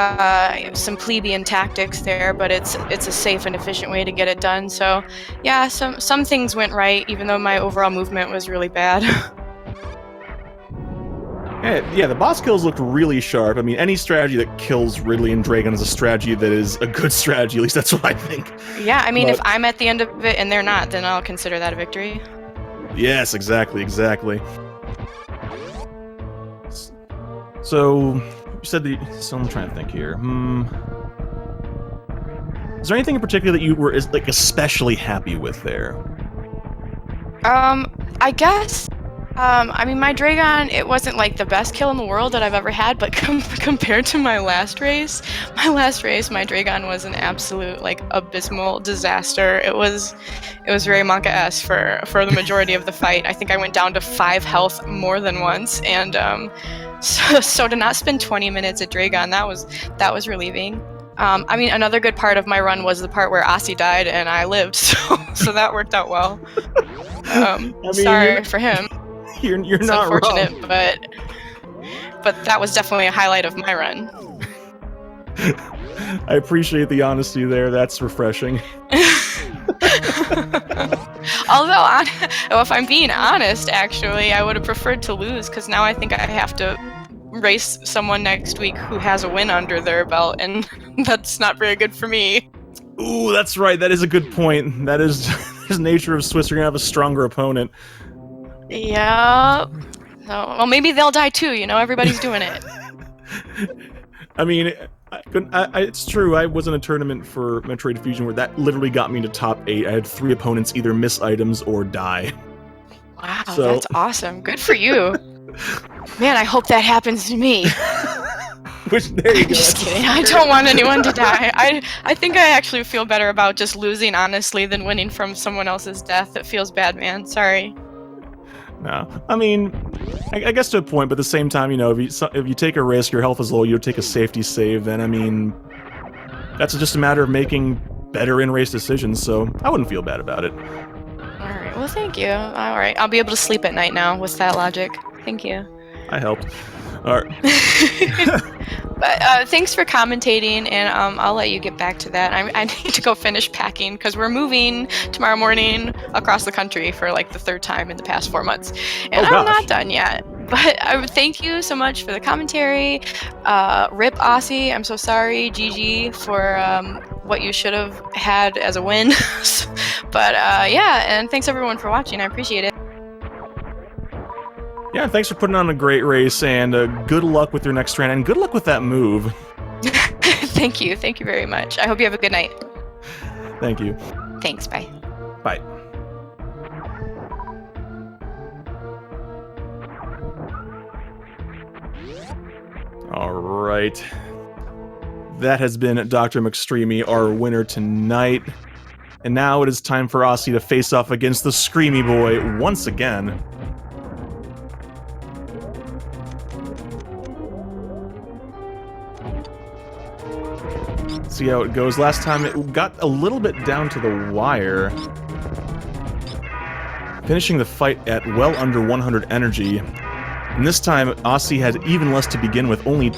some plebeian tactics there, but it's a safe and efficient way to get it done. So yeah, some things went right, even though my overall movement was really bad. Yeah, the boss kills looked really sharp. I mean, any strategy that kills Ridley and Dragon is a strategy that is a good strategy. At least that's what I think. Yeah, I mean, if I'm at the end of it and they're not, then I'll consider that a victory. Yes, exactly. So, you said that... So I'm trying to think here. Is there anything in particular that you were especially happy with there? I guess I mean, my Dragon, it wasn't like the best kill in the world that I've ever had, but compared to my last race, my Dragon was an absolute like abysmal disaster. It was very Monka-esque for the majority of the fight. I think I went down to 5 health more than once, and so to not spend 20 minutes at Dragon, that was relieving. I mean, another good part of my run was the part where Osse died and I lived, so that worked out well. I mean, Sorry for him. You're It's not unfortunate, wrong. but that was definitely a highlight of my run. I appreciate the honesty there. That's refreshing. Although, if I'm being honest, actually, I would have preferred to lose, because now I think I have to race someone next week who has a win under their belt, and that's not very good for me. Ooh, that's right. That is a good point. That is the nature of Swiss. You're gonna have a stronger opponent. Yeah. So, well, maybe they'll die too. You know, everybody's doing it. I mean, it's true. I was in a tournament for Metroid Fusion where that literally got me to top 8. I had 3 opponents either miss items or die. Wow, that's awesome. Good for you. Man, I hope that happens to me. Which, there you go. Just kidding. I don't want anyone to die. I think I actually feel better about just losing honestly than winning from someone else's death. It feels bad, man. Sorry. No, I mean, I guess to a point, but at the same time, you know, if you take a risk, your health is low, you take a safety save, then, I mean, that's just a matter of making better in-race decisions, so I wouldn't feel bad about it. Alright, well, thank you. Alright, I'll be able to sleep at night now with that logic. Thank you. I helped. Alright. But thanks for commentating, and I'll let you get back to that. I need to go finish packing, because we're moving tomorrow morning across the country for like the 3rd time in the past 4 months. And I'm not done yet. But thank you so much for the commentary. Rip Osse, I'm so sorry, GG, for what you should have had as a win. But yeah, and thanks everyone for watching. I appreciate it. Yeah, thanks for putting on a great race, and good luck with your next run, and good luck with that move. Thank you very much. I hope you have a good night. Thank you. Thanks, bye. Bye. Alright. That has been DrMcStreamy, our winner tonight. And now it is time for Osse to face off against the Screamy Boy once again. See how it goes. Last time it got a little bit down to the wire, finishing the fight at well under 100 energy. And this time, Osse had even less to begin with, only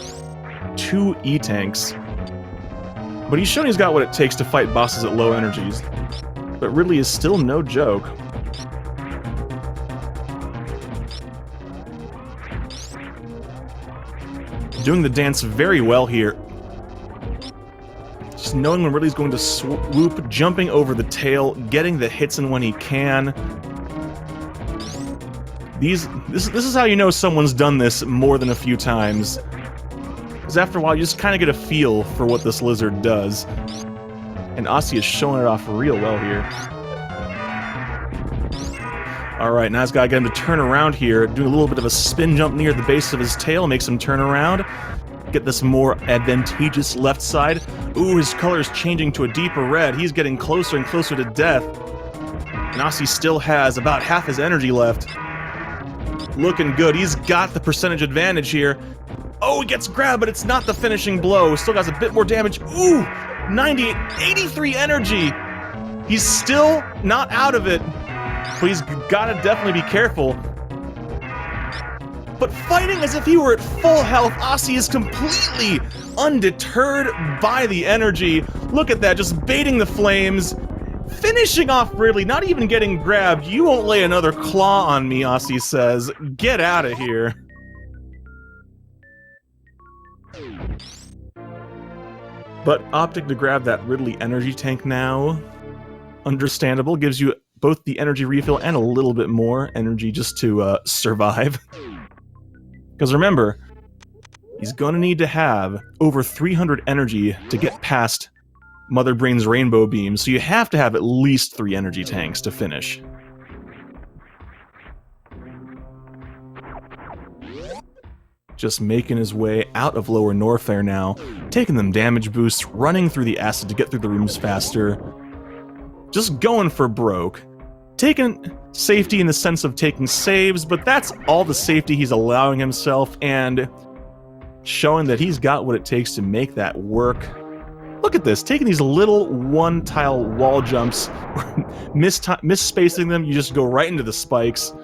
2 E-tanks. But he's shown he's got what it takes to fight bosses at low energies. But Ridley is still no joke. Doing the dance very well here. Just knowing when Ridley's going to swoop, jumping over the tail, getting the hits in when he can. This is how you know someone's done this more than a few times. Because after a while, you just kind of get a feel for what this lizard does. And Osse is showing it off real well here. Alright, now he's got to get him to turn around here, doing a little bit of a spin jump near the base of his tail, makes him turn around. Get this more advantageous left side. Ooh, his color is changing to a deeper red. He's getting closer and closer to death. And Osse still has about half his energy left. Looking good. He's got the percentage advantage here. Oh, he gets grabbed, but it's not the finishing blow. Still has a bit more damage. Ooh, 98, 83 energy. He's still not out of it. But he's got to definitely be careful. But fighting as if he were at full health, Osse is completely undeterred by the energy. Look at that, just baiting the flames. Finishing off Ridley, not even getting grabbed. You won't lay another claw on me, Osse says. Get out of here. But opting to grab that Ridley energy tank now, understandable, gives you both the energy refill and a little bit more energy just to survive. Because remember, he's gonna need to have over 300 energy to get past Mother Brain's Rainbow Beam, so you have to have at least 3 energy tanks to finish. Just making his way out of Lower Norfair now, taking them damage boosts, running through the acid to get through the rooms faster. Just going for broke. Taking safety in the sense of taking saves, but that's all the safety he's allowing himself, and showing that he's got what it takes to make that work. Look at this, taking these little one-tile wall jumps, misspacing them, you just go right into the spikes.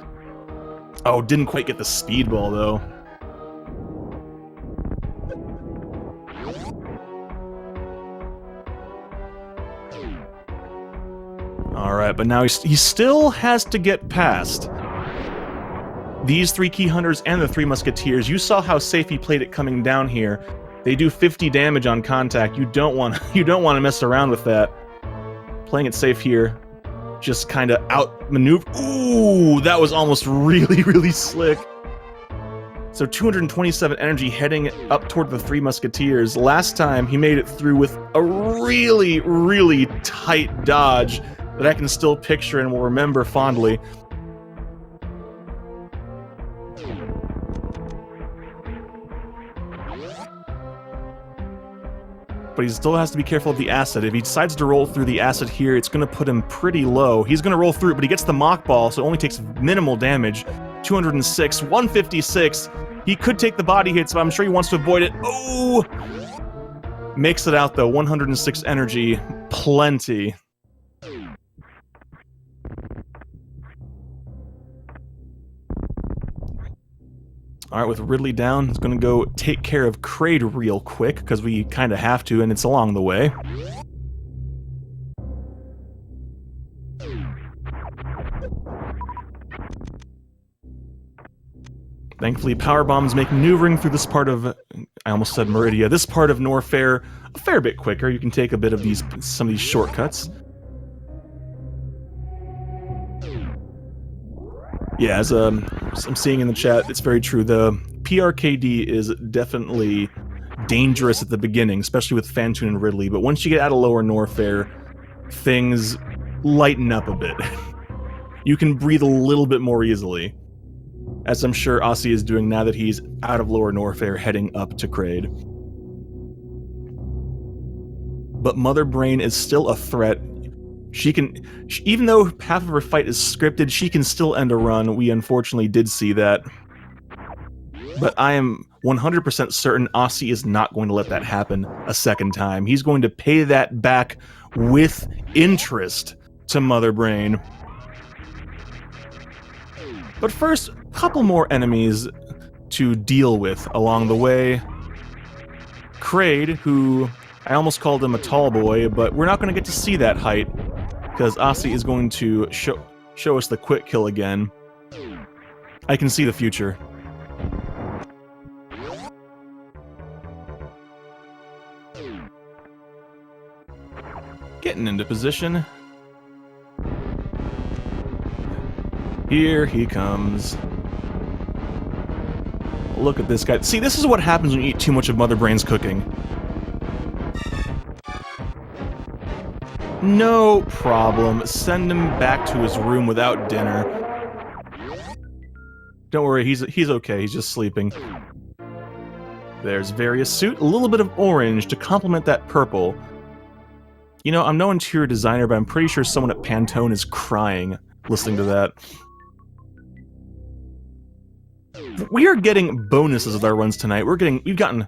Oh, didn't quite get the speedball though. Alright, but now he still has to get past these 3 key hunters and the 3 musketeers. You saw how safe he played it coming down here. They do 50 damage on contact. You don't want to mess around with that. Playing it safe here. Just kind of outmaneuver. Ooh, that was almost really, really slick. So 227 energy heading up toward the 3 musketeers. Last time he made it through with a really, really tight dodge that I can still picture and will remember fondly. But he still has to be careful of the acid. If he decides to roll through the acid here, it's going to put him pretty low. He's going to roll through it, but he gets the mock ball, so it only takes minimal damage. 206, 156. He could take the body hits, but I'm sure he wants to avoid it. Oh! Makes it out, though. 106 energy. Plenty. Alright, with Ridley down, he's gonna go take care of Kraid real quick, because we kinda have to, and it's along the way. Thankfully, power bombs make maneuvering through this part of, I almost said Meridia, this part of Norfair a fair bit quicker. You can take a bit of some of these shortcuts. Yeah, as I'm seeing in the chat, it's very true. The PRKD is definitely dangerous at the beginning, especially with Phantoon and Ridley, but once you get out of Lower Norfair, things lighten up a bit. You can breathe a little bit more easily, as I'm sure Osse is doing now that he's out of Lower Norfair heading up to Kraid. But Mother Brain is still a threat. Even though half of her fight is scripted, she can still end a run. We unfortunately did see that. But I am 100% certain Osse is not going to let that happen a second time. He's going to pay that back with interest to Mother Brain. But first, a couple more enemies to deal with along the way. Kraid, who I almost called him a tall boy, but we're not going to get to see that height, because Osse is going to show us the quick kill again. I can see the future. Getting into position. Here he comes. Look at this guy. See, this is what happens when you eat too much of Mother Brain's cooking. No problem. Send him back to his room without dinner. Don't worry, he's okay. He's just sleeping. There's various suit, a little bit of orange to complement that purple. You know, I'm no interior designer, but I'm pretty sure someone at Pantone is crying listening to that. We are getting bonuses with our runs tonight. We've gotten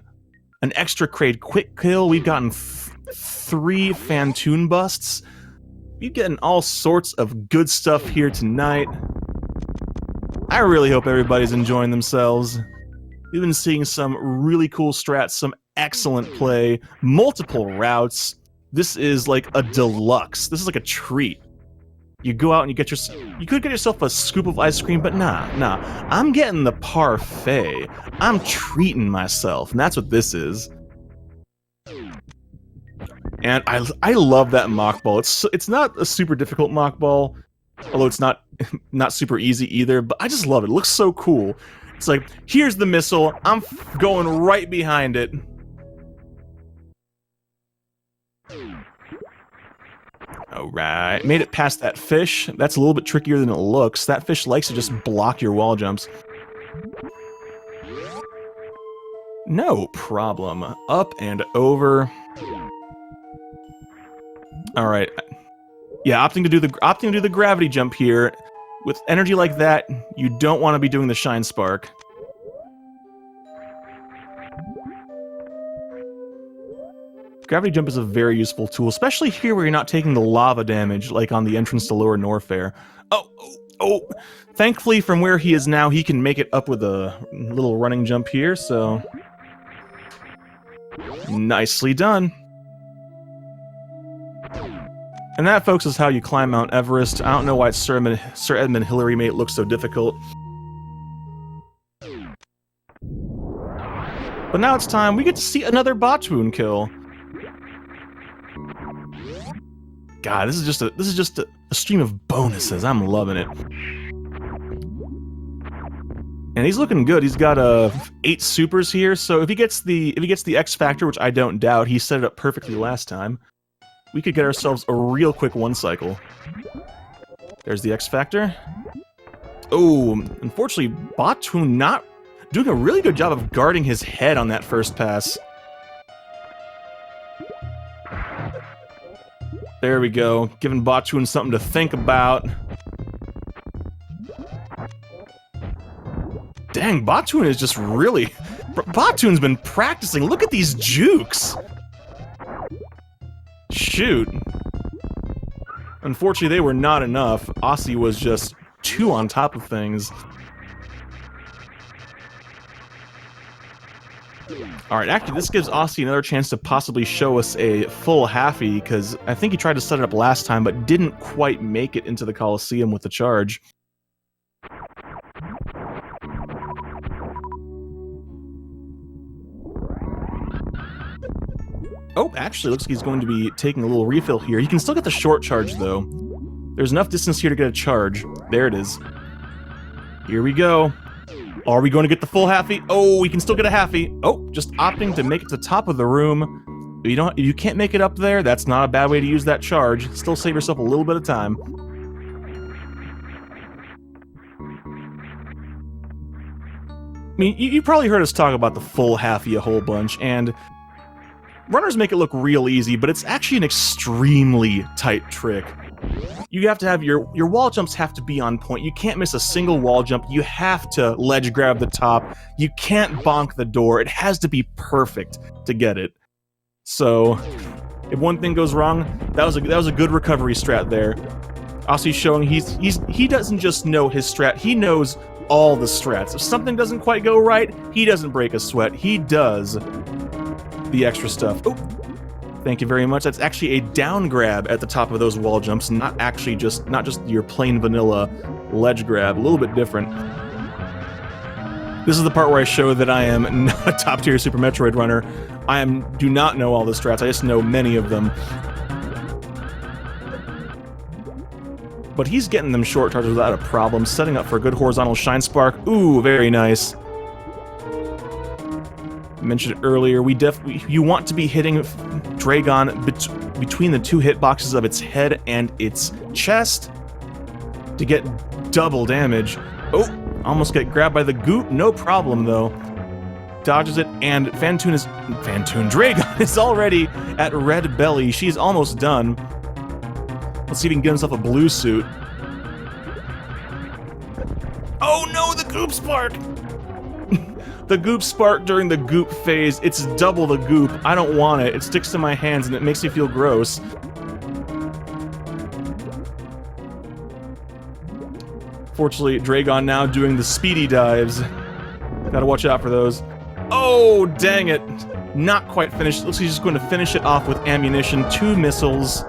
an extra Kraid quick kill. We've gotten 3 Phantoon busts. We're getting all sorts of good stuff here tonight. I really hope everybody's enjoying themselves. We've been seeing some really cool strats, some excellent play, multiple routes. This is like a deluxe. This is like a treat. You go out and you could get yourself a scoop of ice cream, but nah. I'm getting the parfait. I'm treating myself, and that's what this is. And I love that mock ball. It's not a super difficult mock ball, although it's not super easy either, but I just love it. It looks so cool. It's like, here's the missile, I'm going right behind it. Alright, made it past that fish. That's a little bit trickier than it looks. That fish likes to just block your wall jumps. No problem. Up and over. All right. Yeah, opting to do the gravity jump here. With energy like that, you don't want to be doing the shine spark. Gravity jump is a very useful tool, especially here where you're not taking the lava damage, like on the entrance to Lower Norfair. Oh! Thankfully, from where he is now, he can make it up with a little running jump here, so... Nicely done. And that, folks, is how you climb Mount Everest. I don't know why Sir Edmund Hillary made it look so difficult. But now it's time. We get to see another Botwoon kill. God, this is just a stream of bonuses. I'm loving it. And he's looking good. He's got 8 supers here, so if he gets the X Factor, which I don't doubt, he set it up perfectly last time, we could get ourselves a real quick 1 cycle. There's the X Factor. Oh, unfortunately, Botwoon not doing a really good job of guarding his head on that first pass. There we go, giving Botwoon something to think about. Dang, Botwoon is just really... Botwoon's been practicing. Look at these jukes! Shoot. Unfortunately, they were not enough. Osse was just too on top of things. Alright, actually, this gives Osse another chance to possibly show us a full halfie, because I think he tried to set it up last time, but didn't quite make it into the Coliseum with the charge. Oh, actually, looks like he's going to be taking a little refill here. He can still get the short charge, though. There's enough distance here to get a charge. There it is. Here we go. Are we going to get the full halfie? Oh, we can still get a halfie. Oh, just opting to make it to the top of the room. You can't make it up there. That's not a bad way to use that charge. Still save yourself a little bit of time. I mean, you probably heard us talk about the full halfie a whole bunch, and runners make it look real easy, but it's actually an extremely tight trick. You have to have your wall jumps have to be on point. You can't miss a single wall jump. You have to ledge grab the top. You can't bonk the door. It has to be perfect to get it. So, if one thing goes wrong, that was a good recovery strat there. Osse's showing he doesn't just know his strat. He knows all the strats. If something doesn't quite go right, he doesn't break a sweat. He does the extra stuff. Oh. Thank you very much. That's actually a down grab at the top of those wall jumps, not just your plain vanilla ledge grab. A little bit different. This is the part where I show that I am not a top tier Super Metroid runner. Do not know all the strats. I just know many of them. But he's getting them short charges without a problem, setting up for a good horizontal shine spark. Ooh, very nice. Mentioned earlier, you want to be hitting Dragon between the 2 hitboxes of its head and its chest to get double damage. Oh, almost get grabbed by the goop. No problem though. Dodges it, and Dragon is already at red belly. She's almost done. Let's see if he can get himself a blue suit. Oh no, the goop spark! The goop spark during the goop phase, it's double the goop. I don't want it. It sticks to my hands and it makes me feel gross. Fortunately, Dragon now doing the speedy dives. Gotta watch out for those. Oh, dang it. Not quite finished. Looks like he's just going to finish it off with ammunition. 2 missiles.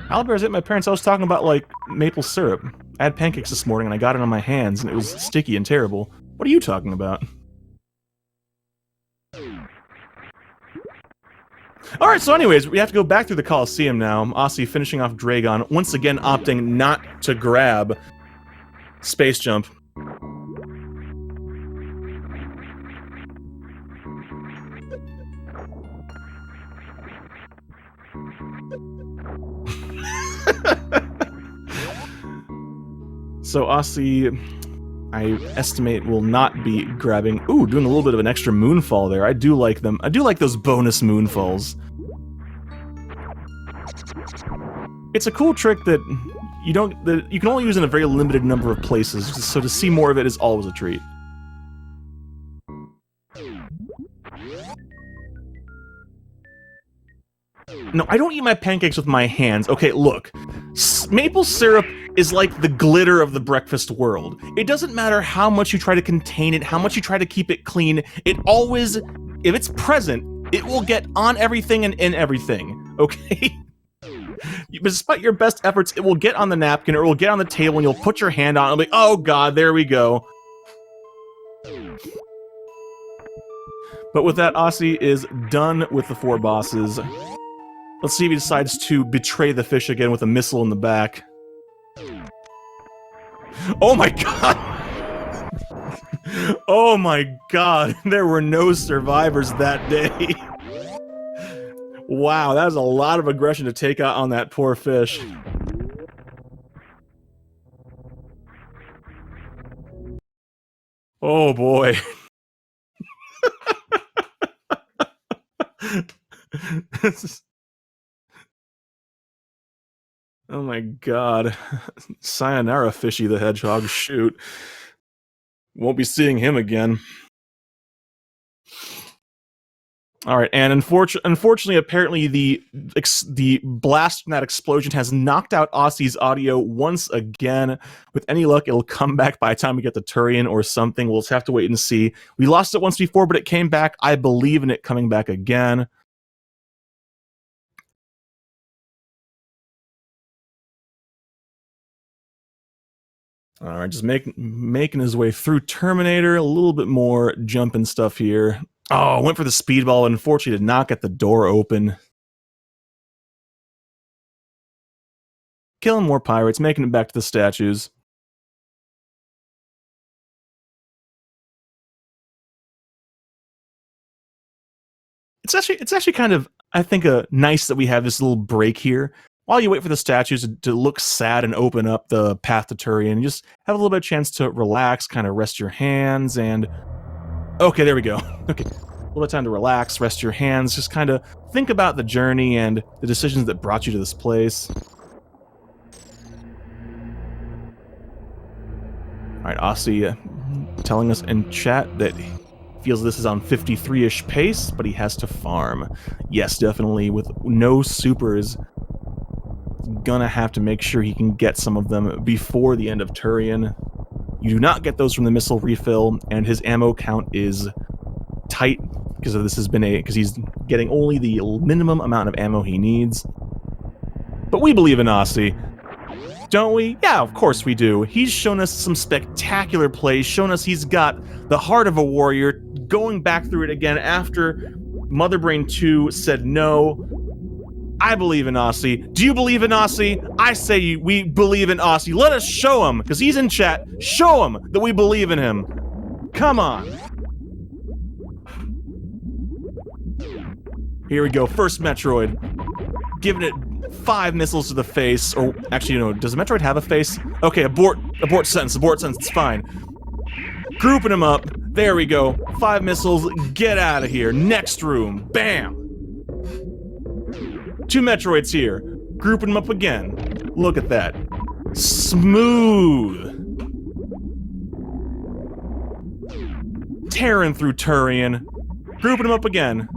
Owlbear's at my parents' house talking about, like, maple syrup. I had pancakes this morning and I got it on my hands and it was sticky and terrible. What are you talking about? Alright, so anyways, we have to go back through the Coliseum now. Osse finishing off Dragon, once again opting not to grab Space Jump. So Osse, I estimate, will not be grabbing... Ooh, doing a little bit of an extra moonfall there. I do like them. I do like those bonus moonfalls. It's a cool trick that you can only use in a very limited number of places, so to see more of it is always a treat. No, I don't eat my pancakes with my hands. Okay, look. Maple syrup is like the glitter of the breakfast world. It doesn't matter how much you try to contain it, how much you try to keep it clean, it always, if it's present, it will get on everything and in everything, okay? Despite your best efforts, it will get on the napkin or it will get on the table and you'll put your hand on it and be like, oh god, there we go. But with that, Osse is done with the 4 bosses. Let's see if he decides to betray the fish again with a missile in the back. Oh my god! Oh my god, there were no survivors that day. Wow, that was a lot of aggression to take out on that poor fish. Oh boy. Oh my god. Sayonara, Fishy the Hedgehog, shoot. Won't be seeing him again. Alright, and unfortunately, apparently the blast from that explosion has knocked out Osse's audio once again. With any luck, it'll come back by the time we get to Turian or something. We'll just have to wait and see. We lost it once before, but it came back. I believe in it coming back again. Alright, just making his way through Terminator, a little bit more jumping stuff here. Oh, went for the speedball, unfortunately did not get the door open. Killing more pirates, making it back to the statues. It's actually kind of, I think, nice that we have this little break here. While you wait for the statues to look sad and open up the path to Turian, you just have a little bit of chance to relax, kind of rest your hands, and... Okay, there we go. Okay, a little bit of time to relax, rest your hands, just kind of think about the journey and the decisions that brought you to this place. Alright, Osse telling us in chat that he feels this is on 53-ish pace, but he has to farm. Yes, definitely, with no supers, gonna have to make sure he can get some of them before the end of Turian. You do not get those from the missile refill, and his ammo count is tight because because he's getting only the minimum amount of ammo he needs. But we believe in Osse, don't we? Yeah, of course we do. He's shown us some spectacular plays, shown us he's got the heart of a warrior, going back through it again after Mother Brain 2 said no. I believe in Osse. Do you believe in Osse? I say we believe in Osse. Let us show him, because he's in chat. Show him that we believe in him. Come on. Here we go. First Metroid. Giving it 5 missiles to the face. Or, actually, no. Does the Metroid have a face? Okay, abort sentence. Abort sentence. It's fine. Grouping him up. There we go. 5 missiles. Get out of here. Next room. Bam. 2 Metroids here. Grouping them up again. Look at that. Smooth. Tearing through Turian. Grouping them up again.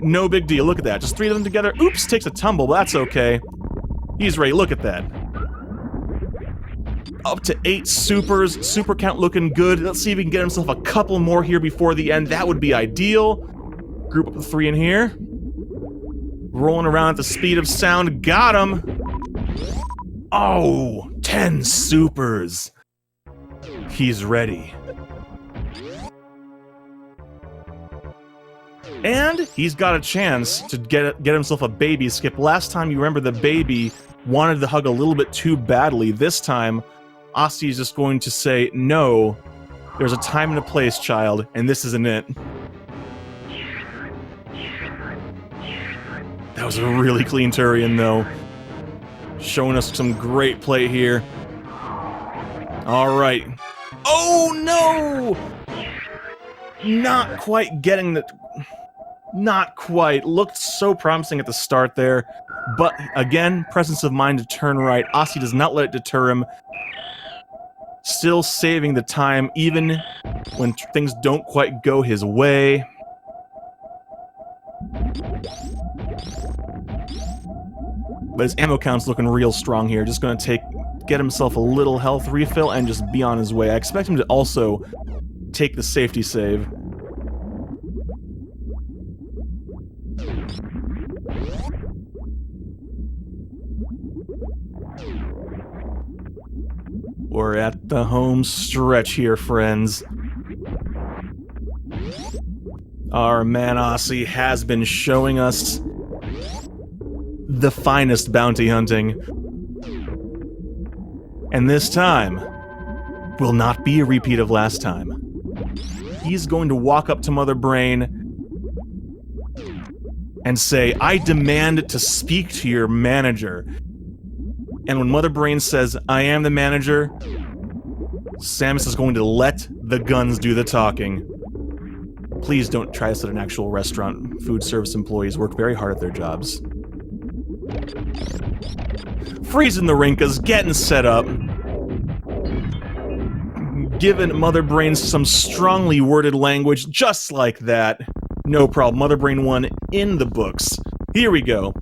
No big deal. Look at that. Just 3 of them together. Oops, takes a tumble, but that's okay. He's ready. Look at that. Up to 8 supers. Super count looking good. Let's see if he can get himself a couple more here before the end. That would be ideal. Group up the 3 in here. Rolling around at the speed of sound. Got him! Oh, 10 supers. He's ready. And he's got a chance to get himself a baby skip. Last time, you remember the baby wanted to hug a little bit too badly. This time, Osse is just going to say, no, there's a time and a place, child, and this isn't it. That was a really clean Turian, though. Showing us some great play here. Alright. Oh no! Not quite getting the... Not quite. Looked so promising at the start there. But, again, presence of mind to turn right. Osse does not let it deter him. Still saving the time, even when things don't quite go his way. But his ammo count's looking real strong here. Just gonna get himself a little health refill and just be on his way. I expect him to also take the safety save. We're at the home stretch here, friends. Our man Osse has been showing us the finest bounty hunting. And this time will not be a repeat of last time. He's going to walk up to Mother Brain and say, "I demand to speak to your manager." And when Mother Brain says, "I am the manager," Samus is going to let the guns do the talking. Please don't try this at an actual restaurant. Food service employees work very hard at their jobs. Freezing the Rinkas, getting set up. Giving Mother Brain some strongly worded language just like that. No problem. Mother Brain 1 in the books. Here we go.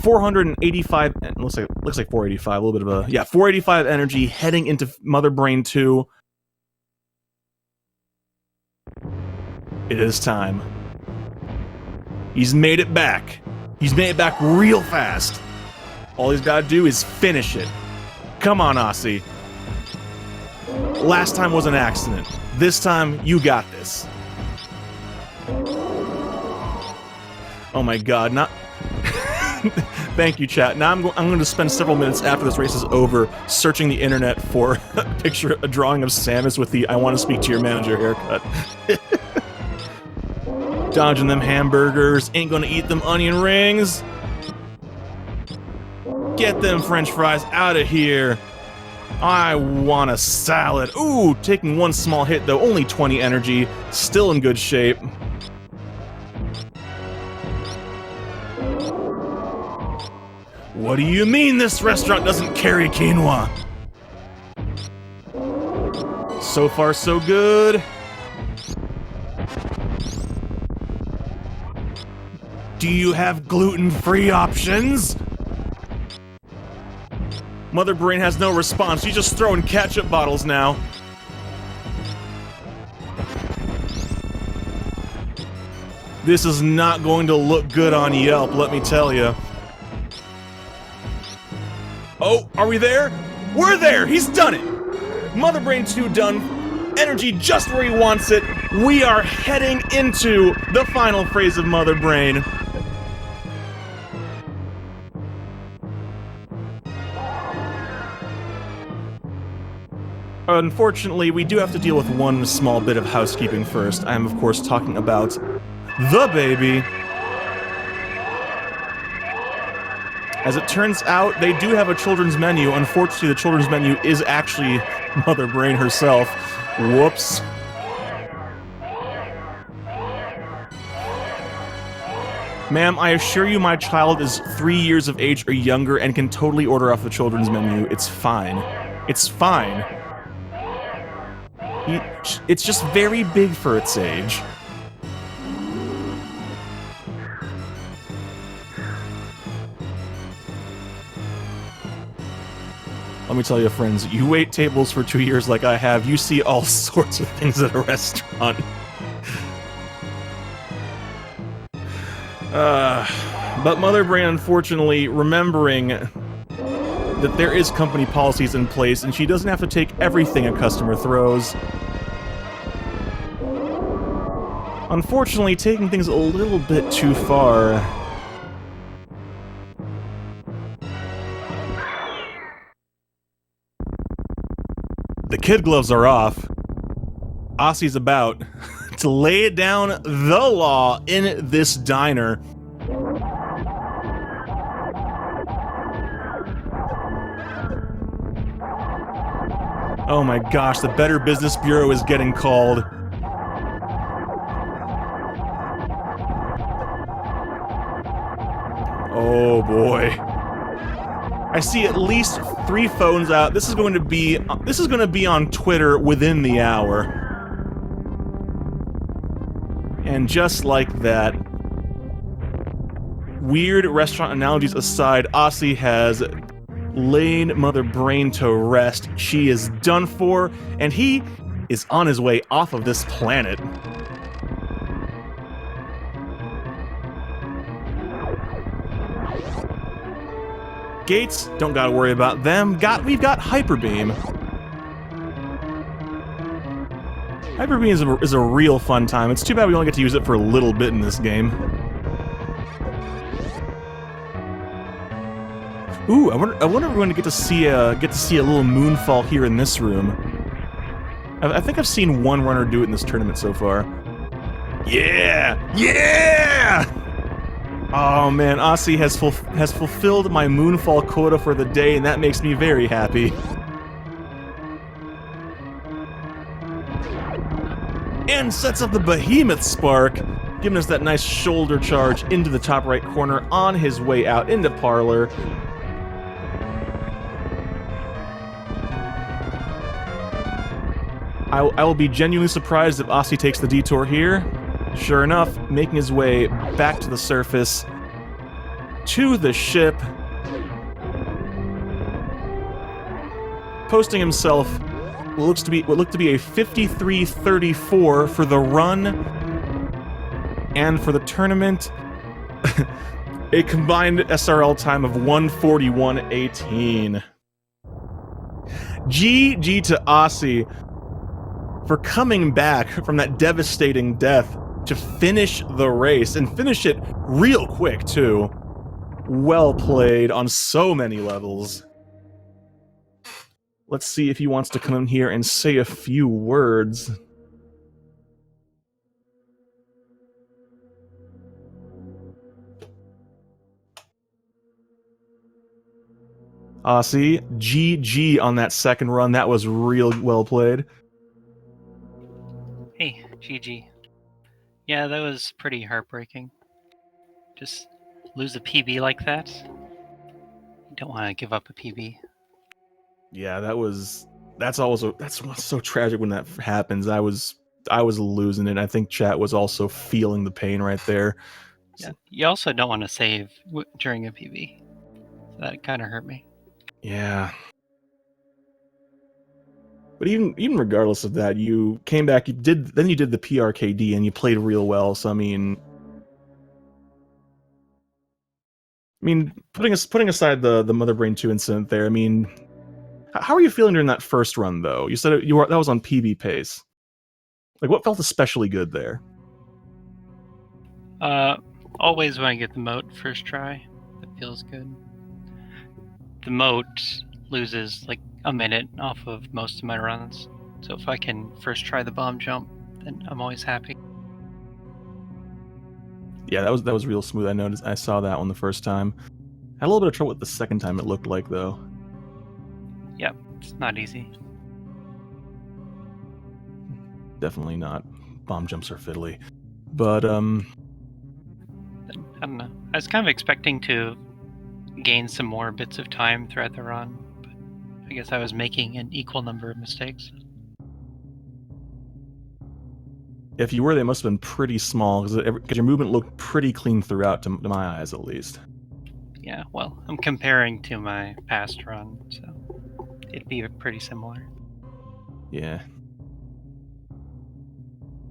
485, looks like 485, a little bit of a, yeah, 485 energy heading into Mother Brain 2. It is time. He's made it back. He's made it back real fast. All he's got to do is finish it. Come on, Osse. Last time was an accident. This time, you got this. Oh my god, not... Thank you, chat. Now I'm going to spend several minutes after this race is over searching the internet for a drawing of Samus with the "I want to speak to your manager" haircut. Dodging them hamburgers, ain't gonna eat them onion rings. Get them french fries out of here. I want a salad. Ooh, taking one small hit though, only 20 energy, still in good shape. What do you mean this restaurant doesn't carry quinoa? So far, so good. Do you have gluten-free options? Mother Brain has no response. She's just throwing ketchup bottles now. This is not going to look good on Yelp, let me tell you. Oh, are we there? We're there! He's done it! Mother Brain 2 done. Energy just where he wants it. We are heading into the final phase of Mother Brain. Unfortunately, we do have to deal with one small bit of housekeeping first. I am, of course, talking about the baby. As it turns out, they do have a children's menu. Unfortunately, the children's menu is actually Mother Brain herself. Whoops. Ma'am, I assure you my child is 3 years of age or younger and can totally order off the children's menu. It's fine. It's fine. It's just very big for its age. Let me tell you, friends, you wait tables for 2 years like I have, you see all sorts of things at a restaurant. But Mother Brain, unfortunately, remembering that there is company policies in place, and she doesn't have to take everything a customer throws. Unfortunately, taking things a little bit too far. The kid gloves are off. Osse's about to lay down the law in this diner. Oh my gosh, the Better Business Bureau is getting called. Oh boy. I see at least 3 phones out. This is going to be on Twitter within the hour. And just like that, weird restaurant analogies aside, Osse has laid Mother Brain to rest. She is done for, and he is on his way off of this planet. Gates, don't gotta worry about them. We've got Hyper Beam. Hyper Beam is a real fun time. It's too bad we only get to use it for a little bit in this game. Ooh, I wonder if we're going to get to see a little moonfall here in this room. I think I've seen one runner do it in this tournament so far. Yeah! Yeah! Oh man, Osse has fulfilled my moonfall quota for the day, and that makes me very happy. And sets up the Behemoth Spark, giving us that nice shoulder charge into the top right corner on his way out into Parlor. I will be genuinely surprised if Osse takes the detour here. Sure enough, making his way back to the surface, to the ship, posting himself what looked to be a 53:34 for the run and for the tournament, a combined SRL time of 1:41:18. GG to Osse for coming back from that devastating death to finish the race, and finish it real quick, too. Well played on so many levels. Let's see if he wants to come in here and say a few words. Osse, GG on that second run. That was real well played. Hey, GG. Yeah, that was pretty heartbreaking. Just lose a PB like that. You don't want to give up a PB. Yeah, that's what's so tragic when that happens. I was losing it. I think chat was also feeling the pain right there. Yeah, you also don't want to save during a PB. So that kind of hurt me. Yeah. But even regardless of that, you came back, you did the PRKD and you played real well. So I mean, putting aside the Mother Brain 2 incident there, I mean, how are you feeling during that first run though? You said that was on PB pace. Like, what felt especially good there? Always when I get the moat first try, that feels good. The moat loses like a minute off of most of my runs, so if I can first try the bomb jump, then I'm always happy. Yeah, that was real smooth. I saw that one the first time. Had a little bit of trouble with the second time, it looked like, though. Yep, it's not easy. Definitely not. Bomb jumps are fiddly. But, I don't know. I was kind of expecting to gain some more bits of time throughout the run, but I guess I was making an equal number of mistakes. If you were, they must have been pretty small, because your movement looked pretty clean throughout, to my eyes at least. Yeah, well, I'm comparing to my past run, so it'd be pretty similar. Yeah.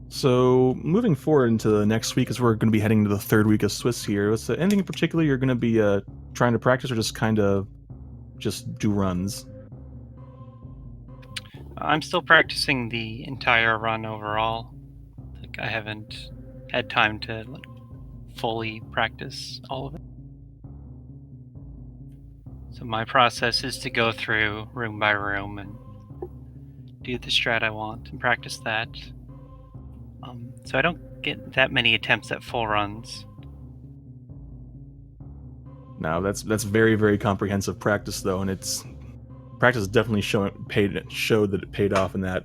So, moving forward into the next week, as we're going to be heading to the third week of Swiss here, was there anything in particular you're going to be trying to practice, or just kind of just do runs? I'm still practicing the entire run overall. Like, I haven't had time to fully practice all of it. So my process is to go through room by room and do the strat I want and practice that. So I don't get that many attempts at full runs. No, that's very, very comprehensive practice, though, and practice definitely showed that it paid off in that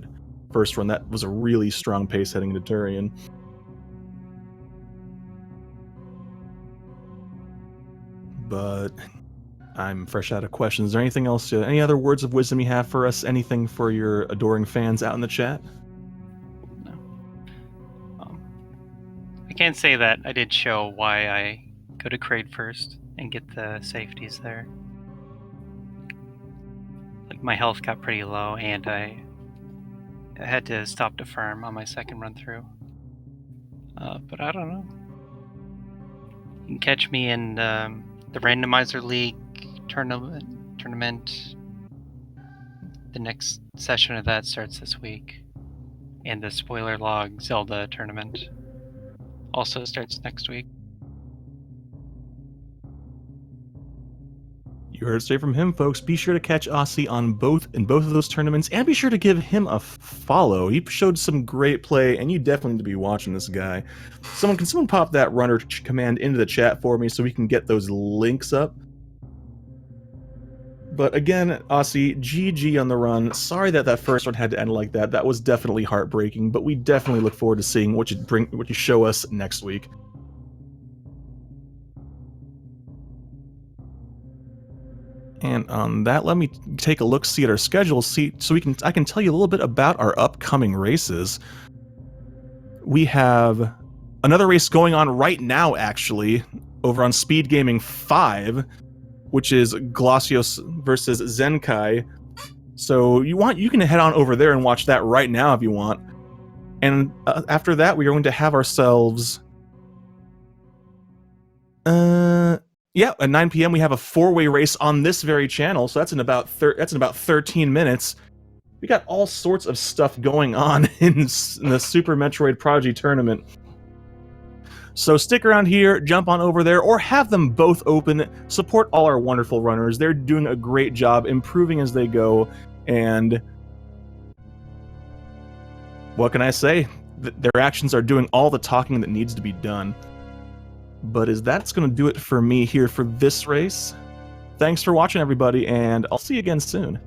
first run. That was a really strong pace heading into Turian. But I'm fresh out of questions. Is there anything else? Any other words of wisdom you have for us? Anything for your adoring fans out in the chat? No. I can say that I did show why I go to Kraid first and get the safeties there. Like, my health got pretty low, and I had to stop to farm on my second run through. But I don't know. You can catch me in the Randomizer League tournament. The next session of that starts this week. And the Spoiler Log Zelda tournament also starts next week. You heard it straight from him, folks. Be sure to catch Osse on both of those tournaments, and be sure to give him a follow. He showed some great play, and you definitely need to be watching this guy. Can someone pop that runner command into the chat for me so we can get those links up? But again, Osse, GG on the run. Sorry that first one had to end like that. That was definitely heartbreaking, but we definitely look forward to seeing what you show us next week. And on that, let me take a look, see at our schedule, so I can tell you a little bit about our upcoming races. We have another race going on right now, actually, over on Speed Gaming 5, which is Glacios versus Zenkai. So you can head on over there and watch that right now if you want. And after that, we are going to have ourselves at 9 p.m. we have a 4-way race on this very channel, so that's in about 13 minutes. We got all sorts of stuff going on in the Super Metroid Prodigy tournament. So stick around here, jump on over there, or have them both open. Support all our wonderful runners. They're doing a great job, improving as they go, and what can I say? Their actions are doing all the talking that needs to be done. But that's going to do it for me here for this race. Thanks for watching, everybody, and I'll see you again soon.